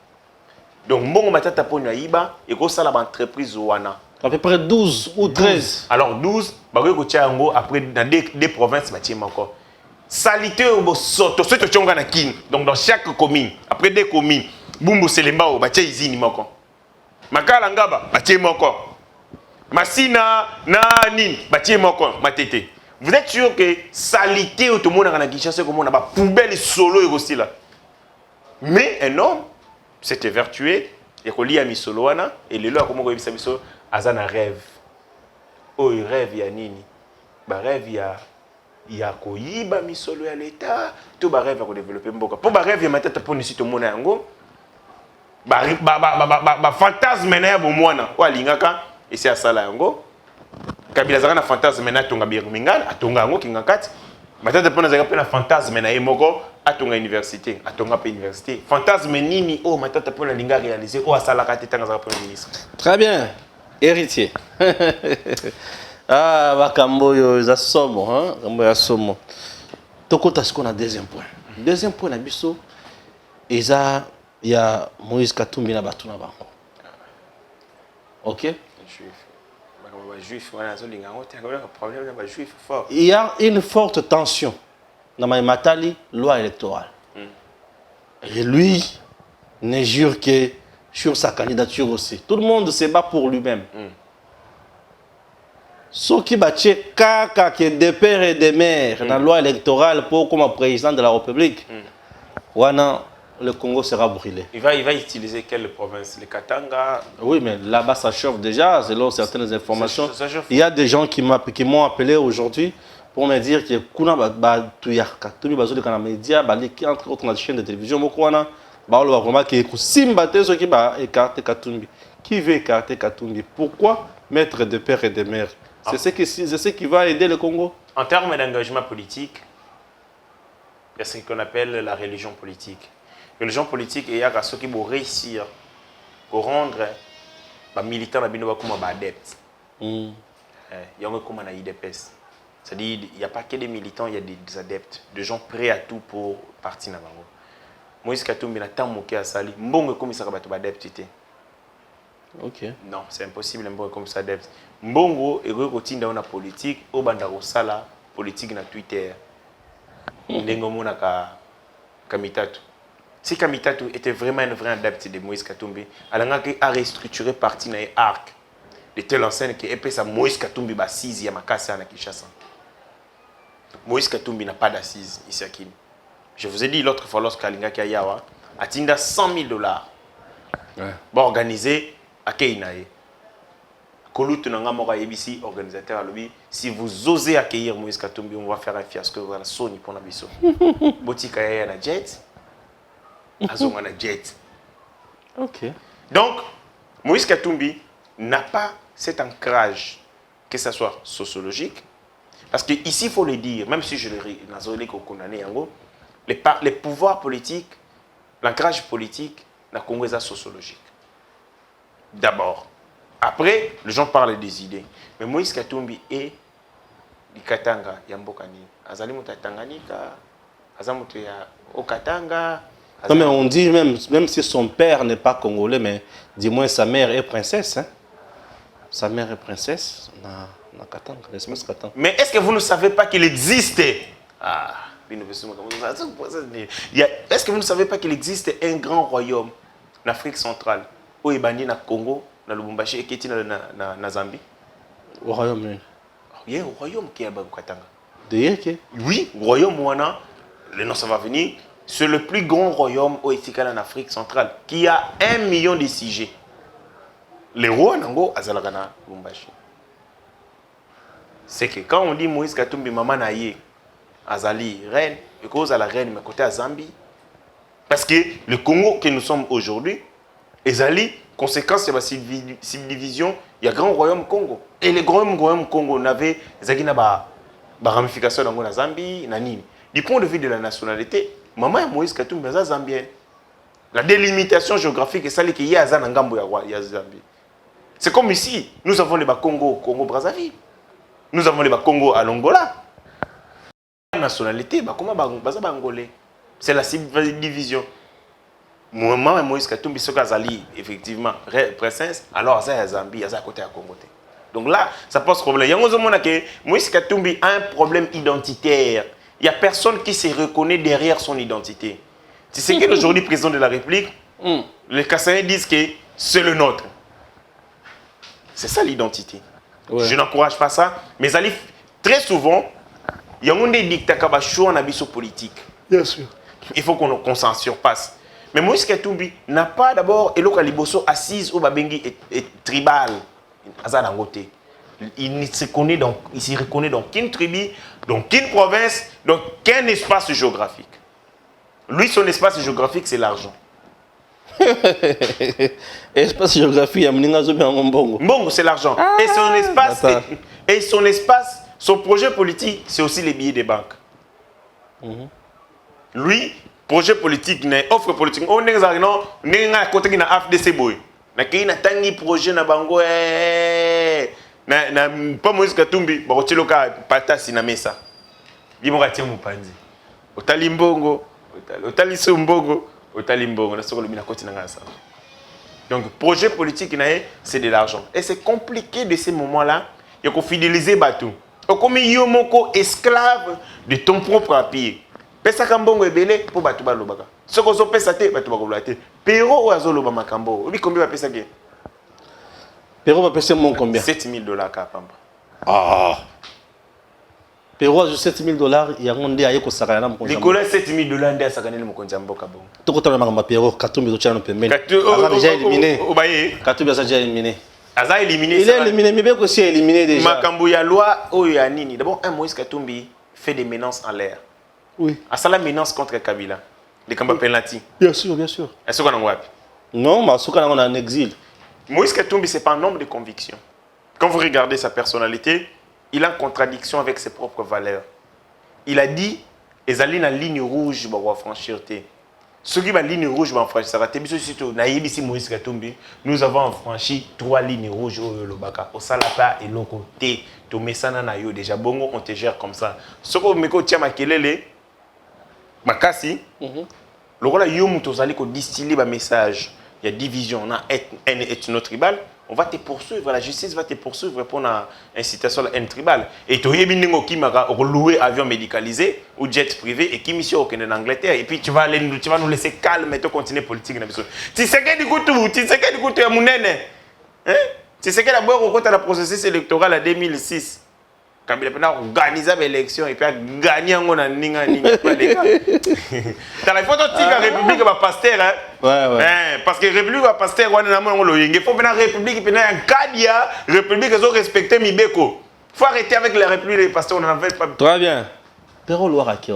Donc, mon matata pour Naïba, et que ça, l'entreprise Ouana. À peu près 12 ou 13. Alors, 12, après, dans des provinces, encore. Salité au soto, c'est au Tchonga Nakin. Donc, dans chaque commune, après des communes, Bumbu Selemba, au Batia Izini Moko. Makalangaba, Batia Moko. Masina, Nanin, Batia Moko, Matete. Vous êtes sûr que salité au tout le monde a Kinshasa, comme on a poubelle solo et aussi là. Mais un homme, c'était vertueux, et qu'on lit à Misoloana, et les lois, comme on dit, Azana rêve. Oh, il rêve, il y a Nini. Bah, rêve, il y a Koyiba, Misolo à l'État, tout bah rêve, il y a développer Mboka. Pour bah rêve, il y a ma tête pour nous citer mon ango. Bah, fantasme, il y a bon moine, ou à l'ingaka, et c'est à ça là, ango. Kabila Zara na fantasme, il y a Tonga Birmingham, à Tonga ango, qui ngakati. Ma tête pour nous un fantasme, il y a Moko. Atonga université, atonga pa université. Fantasme nini oh matata pour la linga réaliser oh asala kate tanga pour le ministre. Très bien. Héritier. Ah bakambo yo za somo hein, kambo ya somo. Tokota ce qu'on a deuxième point. Deuxième point na biso eza ya Moïse Katumbi na batuna bango. OK? Juif, voilà, problème na juif fort. Il y a une forte tension dans ma matali loi électorale. Et lui ne jure que sur sa candidature aussi. Tout le monde se bat pour lui-même. Ce qui battent kaka qui est des pères et des mères dans la loi électorale pour comme président de la République. Wana, le Congo sera brûlé. Il va utiliser quelle province? Le Katanga? Oui, mais là-bas ça chauffe déjà, selon certaines informations. Il y a des gens qui m'ont appelé aujourd'hui pour me dire que kuna ba tuyaka tuni bazoli kana média baliki entre autres na chaîne de télévision mokwana ba lo vraiment que simba te soki ba écarter Katumbi. Qui veut écarter Katumbi? Pourquoi mettre de père et de mère? C'est ce qui va aider le Congo. En termes d'engagement politique, il y a ce qu'on appelle la religion politique. La religion politique, il y a ceux qui vont réussir à rendre les militants comme adeptes. Il y a comme un IDPS. C'est-à-dire qu'il n'y a pas que des militants, il y a des adeptes, des gens prêts à tout pour partir dans le Congo. Moïse Katumbi n'a pas moqué à Sali. Mbongo comme ça va être adepte. OK. Non, c'est impossible Mbongo comme ça adepte. Mbongo est routine dans la politique, au bandaro sala politique na Twitter. Ndengomo na Kamitatu. Si Kamitatu était vraiment un vrai adepte de Moïse Katumbi, elle a restructuré parti na arc de telle enseigne que epesa Moïse Katumbi ba 6 ya makasa na Kinshasa. Moïse Katumbi n'a pas d'assise ici à Kini. Je vous ai dit l'autre fois lorsqu'Alinga Kayawa a tinda $100,000 pour organiser à Keinae. Kolutu Nanga Mora ABC, organisateur à l'objet. Si vous osez accueillir Moïse Katumbi, on va faire un fiasco. Voilà, Sony pour Nabiso. Botika Yaya na jet. Azonga na jet. OK. Donc, Moïse Katumbi n'a pas cet ancrage, que ce soit sociologique. Parce qu'ici, il faut le dire, même si je l'ai condamné, les pouvoirs politiques, l'ancrage politique, la Congo est sociologique. D'abord. Après, les gens parlent des idées. Mais Moïse Katumbi est du Katanga, Yambokani. Azali Mouta Tanganyika, Azamutu ya Okatanga. Non, mais on dit même si son père n'est pas congolais, mais du moins sa mère est princesse. Hein? Sa mère est princesse. Mais est-ce que vous ne savez pas qu'il existe? Est-ce que vous ne savez pas qu'il existe un grand royaume en Afrique centrale, où il est na Congo, na Lubumbashi et qui est na Zambie? Au royaume. Il y a un royaume qui est à Katanga. Oui, le royaume Ouana, le nom ça va venir. C'est le plus grand royaume en Afrique centrale qui a 1 million de sujets. Les rois Nango Azalagana Lubumbashi. C'est que quand on dit Moïse Katumbi Maman Naye, Azali, reine, et cause à la reine, mais côté à Zambie. Parce que le Congo que nous sommes aujourd'hui, Azali, conséquence de la subdivision, il y a grand royaume Congo. Et le grand royaume Congo n'avait pas de ramification dans la Zambie, nanini. Du point de vue de la nationalité, maman Moïse Katumbi est zambien. La délimitation géographique est celle qui est à Zanangambo et à Zambie. C'est comme ici, nous avons les Congo, Congo-Brazzaville. Nous avons les Congo à l'Angola. La nationalité, comment Angolais? C'est la subdivision. Maman Moïse Katumbi, ce qu'Azali, effectivement, princesse, alors ça est Zambie, ça à côté à Congo. Donc là, ça pose problème. Il y a un moment que Moïse Katumbi a un problème identitaire. Il n'y a personne qui se reconnaît derrière son identité. Tu sais qu'aujourd'hui, président de la République, les Kassaïens disent que c'est le nôtre. C'est ça l'identité. Ouais. Je n'encourage pas ça. Mais très souvent, il y a des dictateurs qui ont un abysse politique. Bien sûr. Il faut qu'on s'en surpasse. Mais Moïse Katumbi n'a pas d'abord Eloko Liboso assise au Babengi et tribal. Il se reconnaît dans qu'une tribu, dans qu'une province, dans qu'un espace géographique. Lui, son espace géographique, c'est l'argent. Espace géographique, il y a Mbongo. Mbongo, c'est l'argent. Ah, et son espace, son projet politique, c'est aussi les billets des banques. Lui, projet politique, offre politique. On est à côté de la FDC boy. Il y a un projet na bango na pas Moïse Katumbi, ba otelo ka patasi na mesa. Bimo ka tiemu panzi. Otali mbongo, otali mbongo, otali mbongo na soko lobina koti na ngasa. Donc projet politique c'est de l'argent. Et c'est compliqué de ces moments-là, il faut fidéliser batou. Comme yomoko esclave de ton propre pied. Pesa kambongo ebele pour batu ba lobaka. Ce qu'on pesa te batu ba lobaka. Pero ou azoloba makambo. Obi combien va pesa ke? Pero va pesa mon combien? $7,000 ka pamba. Ah. Pero à $7,000 il y a monde aye ko sakana na mkonja. Nicolas $7,000 ndi asakana na mkonja mboka bongo. Tokotana makamba Pero Katumbi to chana pembeni. Aza déjà éliminé. Obaye. Katumbi aza déjà éliminé. Aza éliminé. Il est éliminé mais bien aussi éliminé déjà. Makambo ya loi oyo ya nini? D'abord un Moïse Katumbi fait des menaces en l'air. Oui. À ça la menace contre Kabila. Les Kamba penalty. Bien sûr, bien sûr. Est-ce qu'on en voit? Non, mais est-ce qu'on est en exil? Moïse Katumbi, ce n'est pas un homme de conviction. Quand vous regardez sa personnalité, il est en contradiction avec ses propres valeurs. Il a dit, Ezali na ligne rouge va franchir. Ceux qui va ligne rouge va franchir. Ça va te surtout naïbi Moïse Katumbi. Nous avons franchi 3 lignes rouges au Lobaka. Au Salapa et l'autre côté. Tu mets ça na yo déjà bongo on te gère comme ça. Ce que me ko tia makelele makasi. Le rôle yo mutozali ko distiller ba message. Il y a division, on a ethno-tribal, on va te poursuivre, la justice va te poursuivre pour une incitation à la haine tribale. Et tu as loué avion médicalisé ou jet privé et qui mission au en Angleterre. Et puis tu vas nous laisser calme et tu continuer politique. Tu sais que du coup, tu sais que du coup, tu es mon nene. Tu sais que d'abord, au côté de la processus électoral en 2006, quand il a organisé l'élection et puis a gagné en ninga. Tu as la photo de la République va pasteur. Ouais. Parce que la République va pasteur, il faut que la République ait un cadre, la République doit respecter Mibeko. Il faut arrêter avec la République des pasteurs, on n'en fait pas. Très bien. Pero Loire à qui?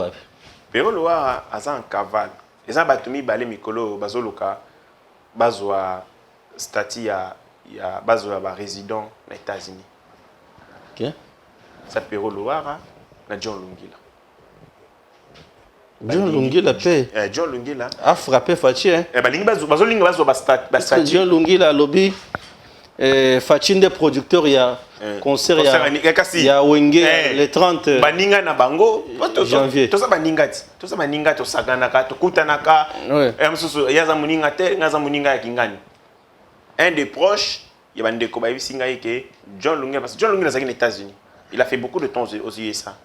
Pero Loire a un cavale. Les gens batumi balé mikolo bazoloka bazwa statut ya bazwa ba résident aux États-Unis. OK. Ça Pero Loire na John Lungila. John Lungila paix. John Lungila a frappé Fachi hein. Balinga bazolinga bazwa ba statut. John Lungila lobby Fachi des producteurs il y a concert il y a Wenge le 30 baninga na bango janvier. Tout ça baninga to saganaka to kutanaka. Msusu yaza muninga te ngaza muninga ya kingani. Un des proches il y a bandeko ba bisinga yeke John Lungila parce que John Lungila zaki aux États-Unis. Il a fait beaucoup de temps aux USA.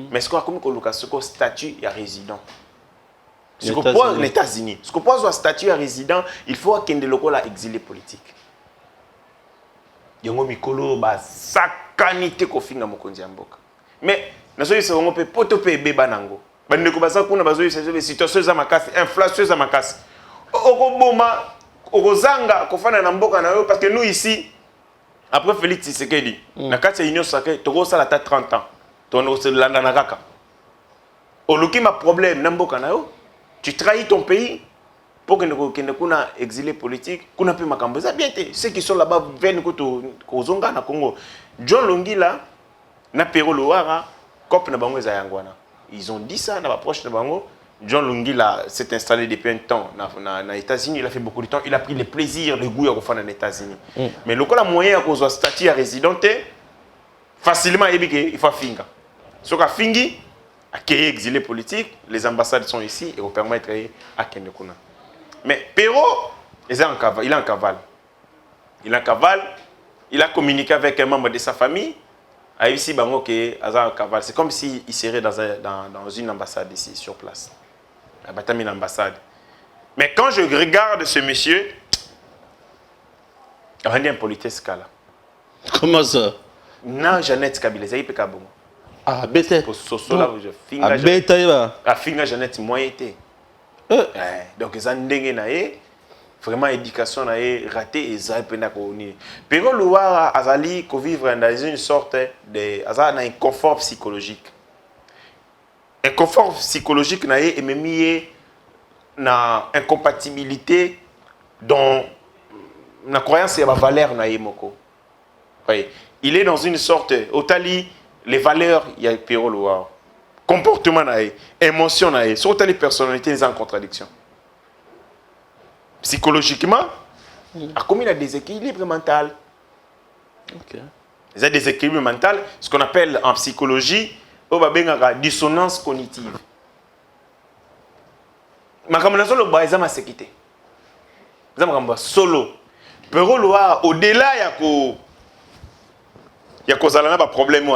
Mais ce qu'on a comme le statut à résident. Ce qu'on pose aux États-Unis. Ce qu'on pose au statut à résident, il faut qu'il y ait des locaux exilés politiques. Il y a un mikolo ba sakanité ko finga mokonzi mboka. Mais nazo yise ngo pe poto pe beba nango. Bandeko ba sakuna bazo yise situation za makasi, inflation za makasi. Okoboma okozanga kofana na mboka na yo parce que nous ici après Félix Tshisekedi, na kati ya Union sacrée, toko sala ta 30 ans. Tono se landa na kaka. Oluki ma problème na mboka na yo. Tu trahis ton pays. pour que nous kuna exilé politique, qu'on a pu makambo. Ça bien été. Ceux qui sont là-bas viennent kozonga na Congo. John Longila na Pero Loara, cop na bango ezayangwana. Ils ont dit ça dans l'approche de bango. John Longila s'est installé depuis un temps aux États-Unis. Il a fait beaucoup de temps. Il a pris le plaisir, le goût à refaire aux États-Unis. Mais le cas moyen à cause de statut à résident, facilement il faut finga. Ce qu'a fingi, à qui est exilé politique, les ambassades sont ici et vous permettre à Kendekuna. Mais Perrault, il est en cavale. Il est en cavale. Il a communiqué avec un membre de sa famille. Ici, c'est comme s'il serait dans une ambassade ici, sur place. Une ambassade. Mais quand je regarde ce monsieur, il y a un politesse là. Comment ça? Non, Jeannette Kabila, c'est pas bon. Ah, bête. Pour ce là, je finga. Ah, bête, ah, finga Jeannette, moi été. Donc, ils ont vraiment éducation ratée et ça peut pas ni. Pero Loara azali ko vivre dans une sorte de azana un confort psychologique. Un confort psychologique na et même na incompatibilité dans la croyance et la valeur na moko. Oui, il est dans une sorte otali les valeurs il y a Pero Loara. Comportement na émotion na sur les personnalités les en contradiction. Psychologiquement, comme il a des déséquilibre mental. Okay. Il y a des déséquilibre mental, ce qu'on appelle en psychologie, la dissonance cognitive. Mais comme nous sommes là, ma sécurité. Solo. Pero au-delà, il y a un problème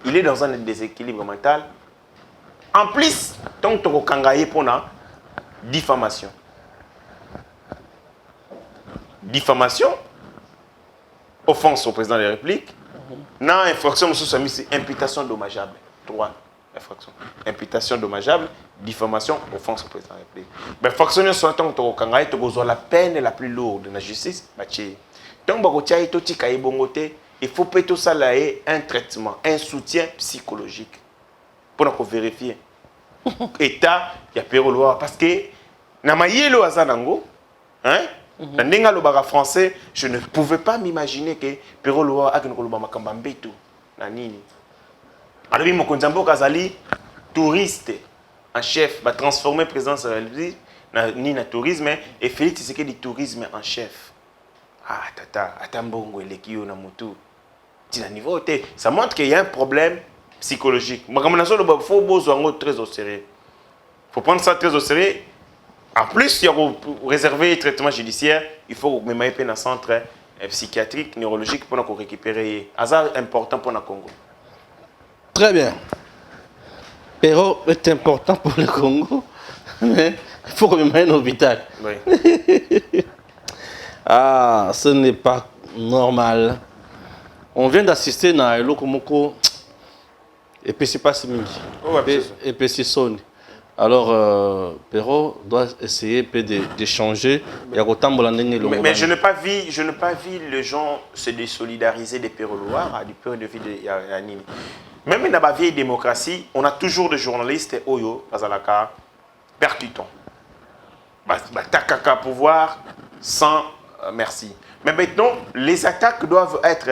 il est dans un déséquilibre mental. En plus, tant que tu pour la diffamation. Diffamation, offense au président de la République, non, infraction, c'est imputation dommageable. 3 infractions. Imputation dommageable, diffamation, offense au président de la République. Mais infraction, soit tant que tu as la peine la plus lourde de la justice, tant que tu as il faut peut un traitement, un soutien psychologique pour vérifier. État, il y a Pero Loara. Parce que, Namayelo Azanango, hein? Dans le français, je ne pouvais pas m'imaginer que Pero Loara a un makambambetu na nini. Alors mon konzambo kazali touriste en chef va transformer présidence de la République ni na tourisme et Félix Tshisekedi du tourisme en chef. Ah tata, atambongo elekio na mutu. Tina niveau té, ça montre qu'il y a un problème psychologique. Makamanaso le faut besoin très au sérieux. Faut prendre ça très au sérieux. En plus, il y a réservé le traitement judiciaire, il faut même aller dans un centre psychiatrique, neurologique pour récupérer. C'est important pour le Congo. Très bien. Pero est important pour le Congo, mais il faut même aller à l'hôpital. Oui. Ah, ce n'est pas normal. On vient d'assister à Lokomoko et puis c'est pas si et puis c'est sonné. Alors, Pero doit essayer d'échanger. Mais je n'ai pas vu les gens se désolidariser des Pero Loara, du peur de vie de Yanini. Même dans la vieille démocratie, on a toujours des journalistes Oyo, Bazalaka, percutants. Takaka pouvoir sans merci. Mais maintenant, les attaques doivent être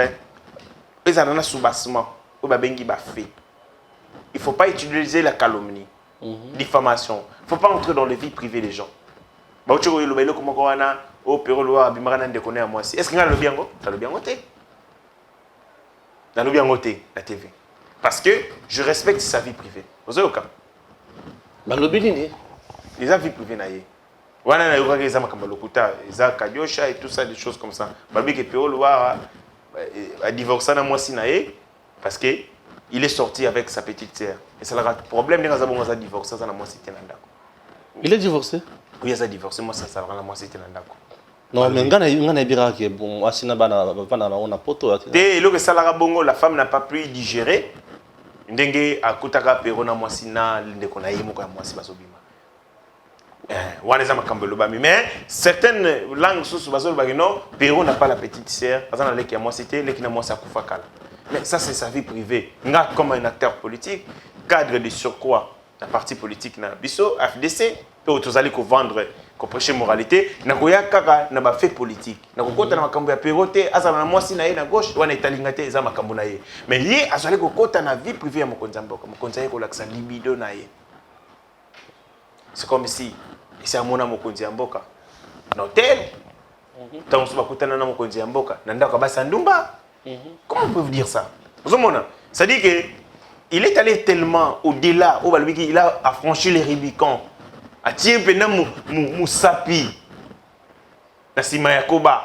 les ananas sous-bassement. Il ne faut pas utiliser la calomnie. Diffamation. Il ne faut pas entrer dans les vies privées des gens. Est-ce que tu as le bien? Tu as le bien côté. Tu as le bien côté, la TV. Parce que je respecte sa vie privée. Vous avez au cas. Les vie privée naïe. Wana na yoka keza makamba lokuta, eza kadiosha et tout ça, des choses comme ça. Babi que Pero Loara a divorcé na moi si naïe parce que il est sorti avec sa petite sœur. Et ça le problème n'est pas qu'il a divorcé, ça na moi c'était nandako. Il est divorcé? Oui, il a divorcé, moi ça na moi c'était nandako. Non, mais ngana bira que bon, asina bana on poto. Dès que ça la bongo, la femme n'a pas pu digérer. Ndenge akutaka Pero na moi sina ndeko na yemo kwa moi si basobima. Mais certaines langues sous Pero n'a pas la petite sœur, mais ça c'est sa vie privée. Comme un acteur politique, cadre de surcroît, la parti politique na biso FDC to tozali ko vendre ko prêcher moralité na koya kaka na ba fait politique na kokota na makambo ya perote azala na mwasi na ye na gauche wana etalinga te eza makambo na ye mais ye azali kokota na vie privée ya mokonzi mboka mokonzi ye ko laksa libido na ye. C'est comme si c'est amona mokonzi mboka na hôtel tant so bakutana na mokonzi mboka na ndako ba sandumba. Comment on peut vous dire ça? Ça dit que il est allé tellement au-delà, il a affranchi les Rubicons, a tiré Moussapi, Nassima Yakoba.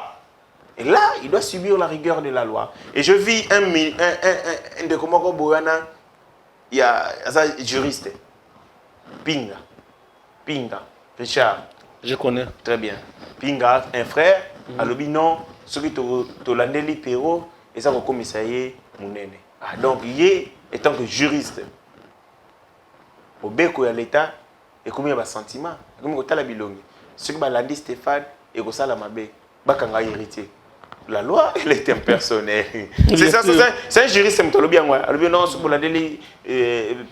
Et là, il doit subir la rigueur de la loi. Et je vis un de Komoko Boyana, il y a un juriste, Pinga, Richard. Je connais. Très bien. Pinga, un frère, à l'obi non, celui qui Landeli Perro, et ça, le commissariat, Mounene. Ah, donc, il étant que juriste, au Beko et l'État, et combien de sentiments, comme il y a la bilongue. Ce que l'a dit Stéphane, et que ça, la mabé, Bakanga héritier. La loi, elle est impersonnelle. C'est ça, c'est un juriste, c'est un bien. Alors, non, ce que l'a dit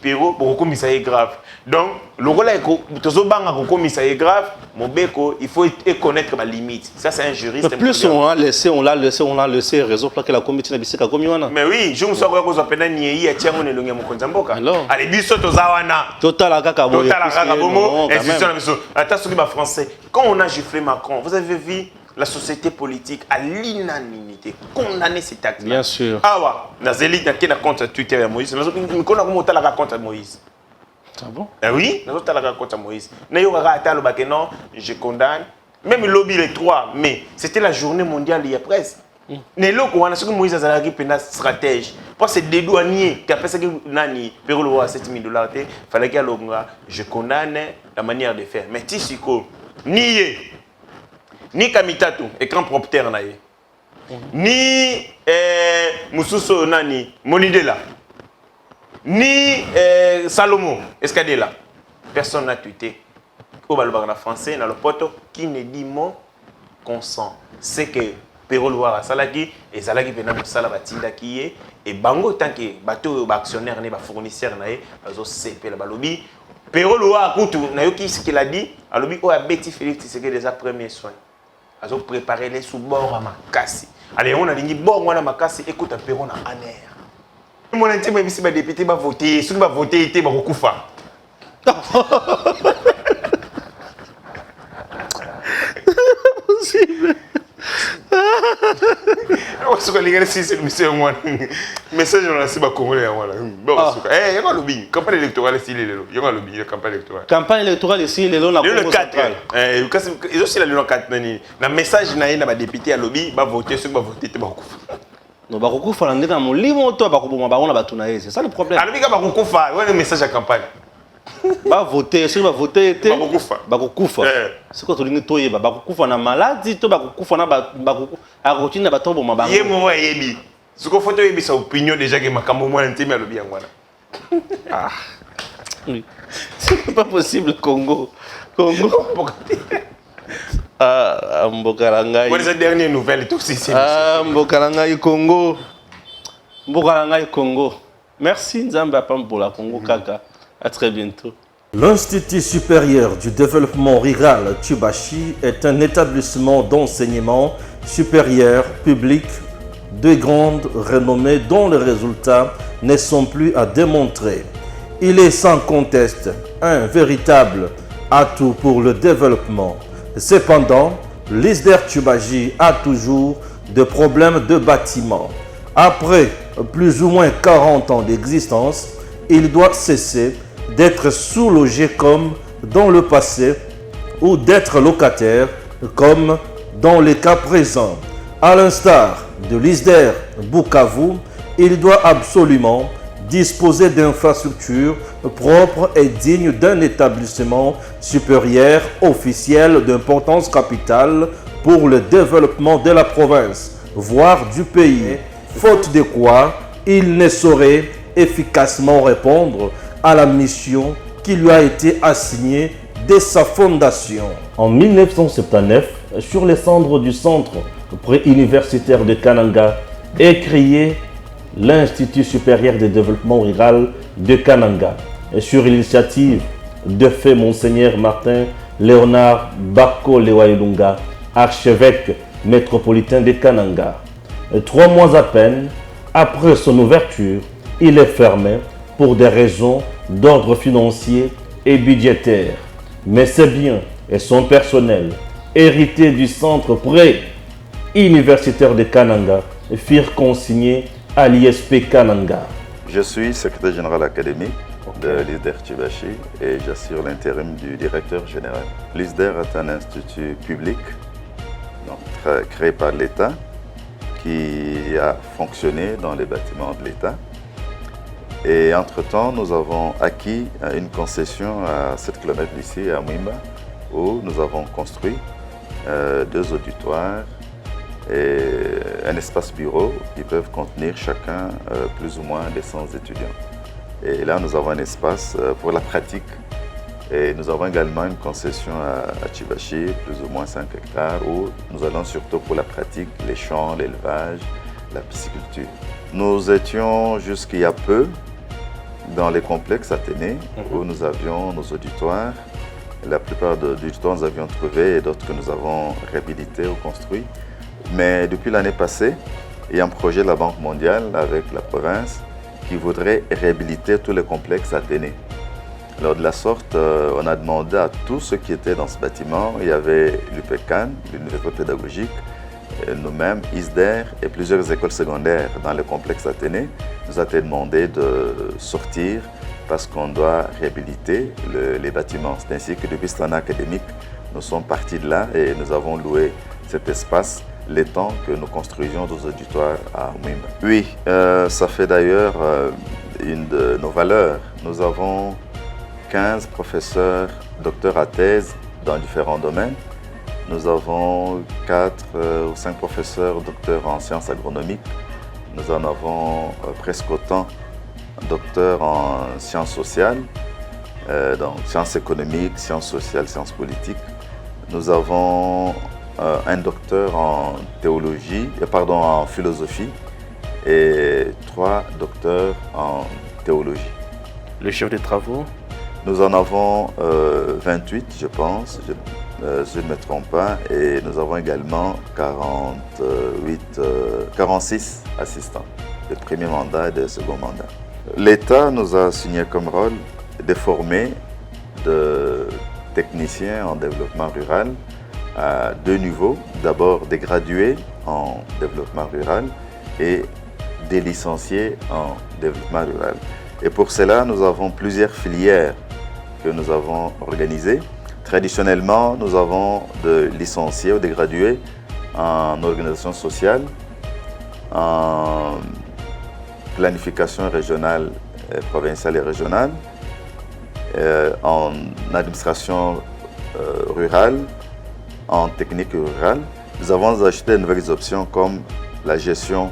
Perrault, pour le commissariat grave. Donc, le rôle est que le commissariat grave, mon Beko, il faut connaître ma limite. Ça, c'est un juriste. Mais plus on l'a laissé, raison pour que la commission n'a pas commis. Mais oui, je me suis dit que je suis nié à tiens mon élongé mon konzamboka. Allez, biso tozawana. Total à Kakabo. Total à Kakabo. Attention, français. Quand on a giflé Macron, vous avez vu la société politique à l'unanimité condamné cet acte. Bien sûr. Ah ouais. Nazeli n'a qu'un compte Twitter à Moïse. Mais on connaît comment on a compte à Moïse. Ah bon? Ah oui, nous avons compte à Moïse. Non, je condamne. Même le lobby les 3 mai, c'était la journée mondiale il y a presque. Nélo qu'on a ce que Moïse a dit une stratège. Pour ces dédouaniers qui a fait ça que nani Perrault à $7 000, fallait qu'il je condamne la manière de faire. Mais Tissiko ni Kamitato écran propter naïe. Ni Moussousou nani Monidela. Ni Salomon Escadela. Personne n'a tweeté. Au balbana français dans le poteau qui ne dit mot consent. C'est que Perrault a salaki et salaki pendant que ça la batinda qui est et bango tant que bateau actionnaire ne ba fournisseur naïe azo CP la balobi. Perrault a kutu na yoki ce qu'il a dit a lobi o a Betty Félix c'est que déjà premiers soins. Azo préparer les sous bord à makasi. Allez on a dit bon on a makasi écoute Perrault na aner. Mon intime même si ba député va voter, ceux qui va voter était ba kokufa. Possible. Ce que les gars c'est monsieur moi. Message on a si ba congolais voilà. Bon eh y'a le bin campagne électorale ici les lelo. Y'a le bin campagne électorale. Campagne électorale ici les lelo le 4. Ils aussi le 4 nani. Na message na na ba député à lobby ba voter ceux qui va voter te ba kokufa. Non, Bakokufa, on est dans mon lit, c'est ça le problème. Alors, il y a Bakokufa, il y a un message à campagne. Bah voter, c'est va voter, Bakokufa. C'est quoi tu dis toi, Bakokufa na maladie, toi Bakokufa na Bakokufa, à routine na batombo ma Yé moi yebi. Ce qu'on faut yebi sa opinion déjà que ma cambo moi intime à le bien voilà. Ah. Oui. C'est pas possible Congo. Ah, Mbokarangai. Quelle est la dernière nouvelle tout c'est Ah, Mbokarangai Congo. Mbokarangai Congo. Merci Nzamba Pambola Congo Kaka. À très bientôt. L'Institut supérieur du développement rural Tchubashi est un établissement d'enseignement supérieur public de grande renommée dont les résultats ne sont plus à démontrer. Il est sans conteste un véritable atout pour le développement. Cependant, l'ISDER Tchubashi a toujours des problèmes de bâtiment. Après plus ou moins 40 ans d'existence, il doit cesser d'être sous-logé comme dans le passé ou d'être locataire comme dans les cas présents. À l'instar de l'ISDER Bukavu, il doit absolument disposer d'infrastructures propres et dignes d'un établissement supérieur officiel d'importance capitale pour le développement de la province, voire du pays, faute de quoi il ne saurait efficacement répondre à la mission qui lui a été assignée dès sa fondation. En 1979, sur les cendres du centre préuniversitaire de Kananga, est créé l'Institut supérieur de développement rural de Kananga. et sur l'initiative de fait Monseigneur Martin Léonard Bako Lewailunga, archevêque métropolitain de Kananga. 3 mois à peine après son ouverture, il est fermé pour des raisons d'ordre financier et budgétaire. Mais ses biens et son personnel, hérités du centre pré-universitaire de Kananga, furent consignés à l'ISP Kananga. Je suis secrétaire général académique de l'ISDER Chibashi et j'assure l'intérim du directeur général. L'ISDER est un institut public donc, créé par l'État qui a fonctionné dans les bâtiments de l'État. Et entre-temps, nous avons acquis une concession à 7 km d'ici, à Mwimba, où nous avons construit 2 auditoires et un espace bureau qui peuvent contenir chacun plus ou moins des 100 étudiants. Et là, nous avons un espace pour la pratique. Et nous avons également une concession à Chibashi, plus ou moins 5 hectares, où nous allons surtout pour la pratique, les champs, l'élevage, la pisciculture. Nous étions jusqu'il y a peu dans les complexes Athénée, où nous avions nos auditoires. La plupart des auditoires nous avions trouvé et d'autres que nous avons réhabilités ou construits. Mais depuis l'année passée, il y a un projet de la Banque mondiale avec la province qui voudrait réhabiliter tous les complexes Athénée. Alors de la sorte, on a demandé à tous ceux qui étaient dans ce bâtiment, il y avait l'UPECAN, l'Université pédagogique, nous-mêmes, ISDER et plusieurs écoles secondaires dans le complexe Athénée, nous a été demandé de sortir parce qu'on doit réhabiliter les bâtiments. C'est ainsi que depuis cette année académique, nous sommes partis de là et nous avons loué cet espace le temps que nous construisions nos auditoires à Mwimba. Oui, ça fait d'ailleurs une de nos valeurs. Nous avons 15 professeurs docteurs à thèse dans différents domaines. Nous avons 4 ou 5 professeurs docteurs en sciences agronomiques. Nous en avons presque autant docteurs en sciences sociales, donc sciences économiques, sciences sociales, sciences politiques. Nous avons un docteur en théologie, en philosophie et 3 docteurs en théologie. Le chef des travaux? Nous en avons 28, je pense, si je ne me trompe pas, et nous avons également 46 assistants de premier mandat et de second mandat. L'État nous a signé comme rôle de former de techniciens en développement rural à 2 niveaux. D'abord des gradués en développement rural et des licenciés en développement rural. Et pour cela, nous avons plusieurs filières que nous avons organisées. Traditionnellement, nous avons des licenciés ou des gradués en organisation sociale, en planification régionale, provinciale et régionale, en administration rurale, en technique rurale. Nous avons acheté de nouvelles options comme la gestion,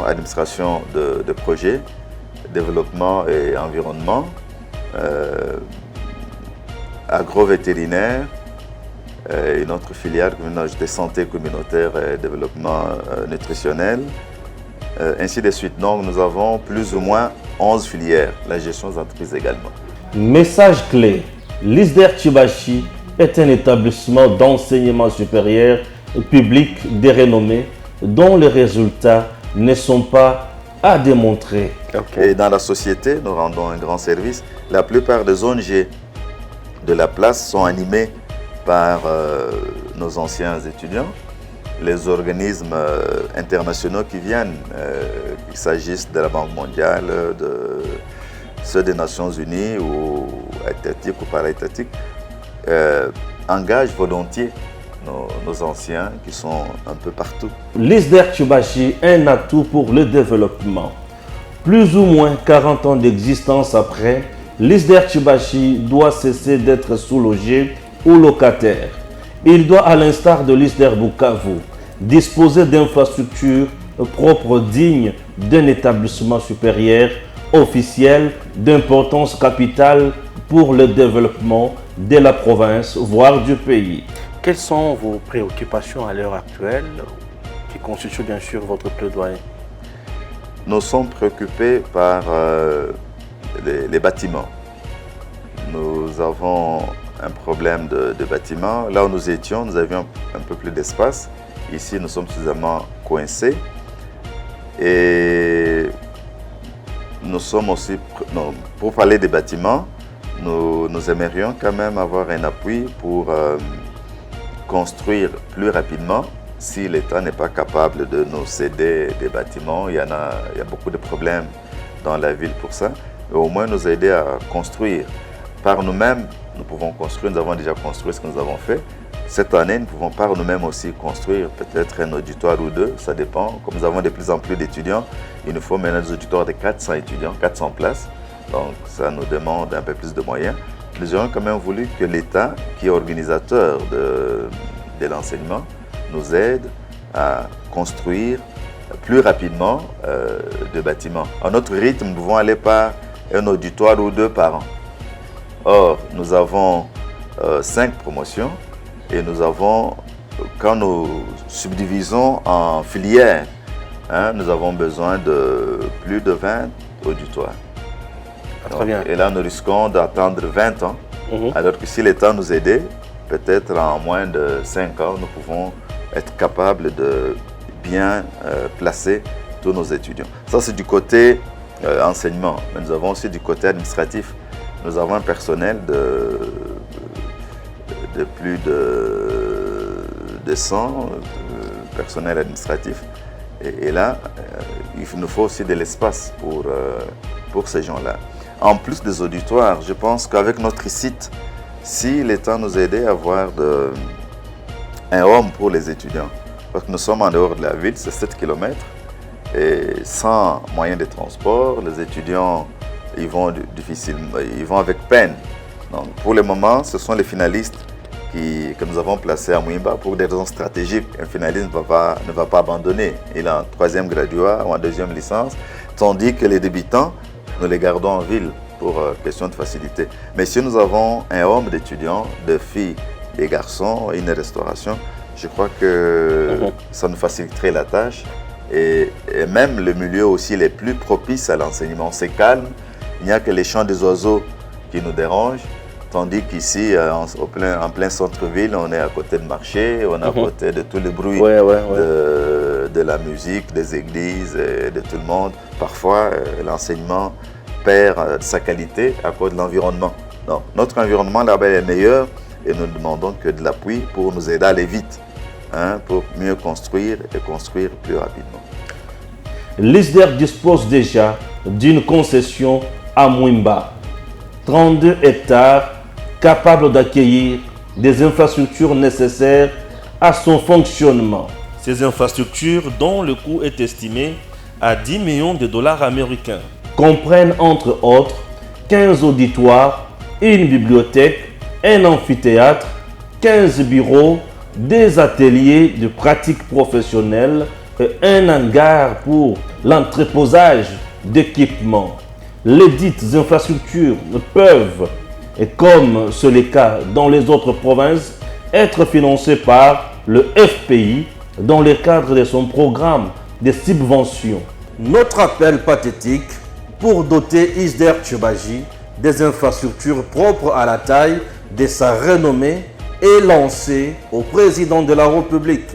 administration de projets, développement et environnement, agro-vétérinaire, une autre filière de santé communautaire et développement nutritionnel, ainsi de suite. Donc nous avons plus ou moins 11 filières, la gestion des entreprises également. Message clé, l'ISDER Chibashi est un établissement d'enseignement supérieur public de renommée dont les résultats ne sont pas à démontrer. Et dans la société, nous rendons un grand service. La plupart des ONG de la place sont animées par nos anciens étudiants, les organismes internationaux qui viennent, qu'il s'agisse de la Banque mondiale, de ceux des Nations Unies ou étatiques ou para-étatiques, engagent volontiers nos anciens qui sont un peu partout. L'ISDER Chibashi est un atout pour le développement. Plus ou moins 40 ans d'existence après, l'ISDER Chibashi doit cesser d'être sous-logé ou locataire. Il doit, à l'instar de l'ISDER Bukavu, disposer d'infrastructures propres dignes d'un établissement supérieur officiel d'importance capitale pour le développement de la province, voire du pays. Quelles sont vos préoccupations à l'heure actuelle qui constituent bien sûr votre plaidoyer? nous sommes préoccupés par les bâtiments. Nous avons un problème de bâtiment. Là où nous étions, nous avions un peu plus d'espace. Ici, nous sommes suffisamment coincés. Et nous sommes aussi, pour parler des bâtiments, nous aimerions quand même avoir un appui pour construire plus rapidement si l'État n'est pas capable de nous céder des bâtiments. Il y a beaucoup de problèmes dans la ville pour ça. Et au moins nous aider à construire. Par nous-mêmes, nous pouvons construire, nous avons déjà construit ce que nous avons fait. Cette année, nous pouvons par nous-mêmes aussi construire peut-être un auditoire ou deux, ça dépend. Comme nous avons de plus en plus d'étudiants, il nous faut maintenant des auditoires de 400 étudiants, 400 places. Donc ça nous demande un peu plus de moyens. Nous aurions quand même voulu que l'État, qui est organisateur de l'enseignement, nous aide à construire plus rapidement des bâtiments. À notre rythme, nous pouvons aller par un auditoire ou deux par an. Or, nous avons 5 promotions et nous avons, quand nous subdivisons en filières, nous avons besoin de plus de 20 auditoires. Très bien. Et là, nous risquons d'attendre 20 ans, alors que si l'État nous aidait, peut-être en moins de 5 ans, nous pouvons être capables de bien placer tous nos étudiants. Ça, c'est du côté enseignement, mais nous avons aussi du côté administratif. Nous avons un personnel de plus de 100 personnel administratif. Et là, il nous faut aussi de l'espace pour ces gens-là. En plus des auditoires, je pense qu'avec notre site, si l'État nous aidait à avoir un home pour les étudiants, parce que nous sommes en dehors de la ville, c'est 7 km, et sans moyens de transport, les étudiants ils vont avec peine. Donc, pour le moment, ce sont les finalistes que nous avons placés à Mouimba pour des raisons stratégiques. Un finaliste ne va pas abandonner. Il est en 3e graduat ou en 2e licence, tandis que les débutants, nous les gardons en ville pour question de facilité. Mais si nous avons un homme d'étudiants, de filles, des garçons, une restauration, je crois que ça nous faciliterait la tâche. Et même le milieu aussi les plus propices à l'enseignement. C'est calme. Il n'y a que les chants des oiseaux qui nous dérangent, tandis qu'ici, en plein centre-ville, on est à côté de marché, on est à côté de tous les bruits de la musique, des églises, et de tout le monde. Parfois, l'enseignement perd sa qualité à cause de l'environnement. Donc, notre environnement là-bas est meilleur et nous demandons que de l'appui pour nous aider à aller vite, pour mieux construire et construire plus rapidement. L'ISDER dispose déjà d'une concession à Mouimba, 32 hectares capables d'accueillir des infrastructures nécessaires à son fonctionnement. Ces infrastructures, dont le coût est estimé à 10 millions de dollars américains, comprennent entre autres 15 auditoires, une bibliothèque, un amphithéâtre, 15 bureaux, des ateliers de pratique professionnelle et un hangar pour l'entreposage d'équipements. Les dites infrastructures peuvent, et comme c'est le cas dans les autres provinces, être financées par le FPI dans le cadre de son programme de subventions. Notre appel pathétique pour doter ISDER Tchioubaji des infrastructures propres à la taille de sa renommée est lancé au président de la République,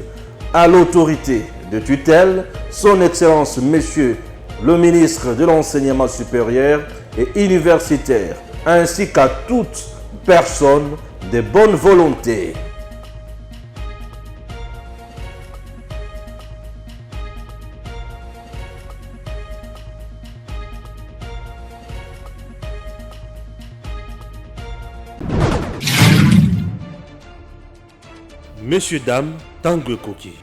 à l'autorité de tutelle, son Excellence Monsieur le ministre de l'Enseignement supérieur et universitaire, ainsi qu'à toute personne de bonne volonté. Messieurs, dames, Tanguy Koki.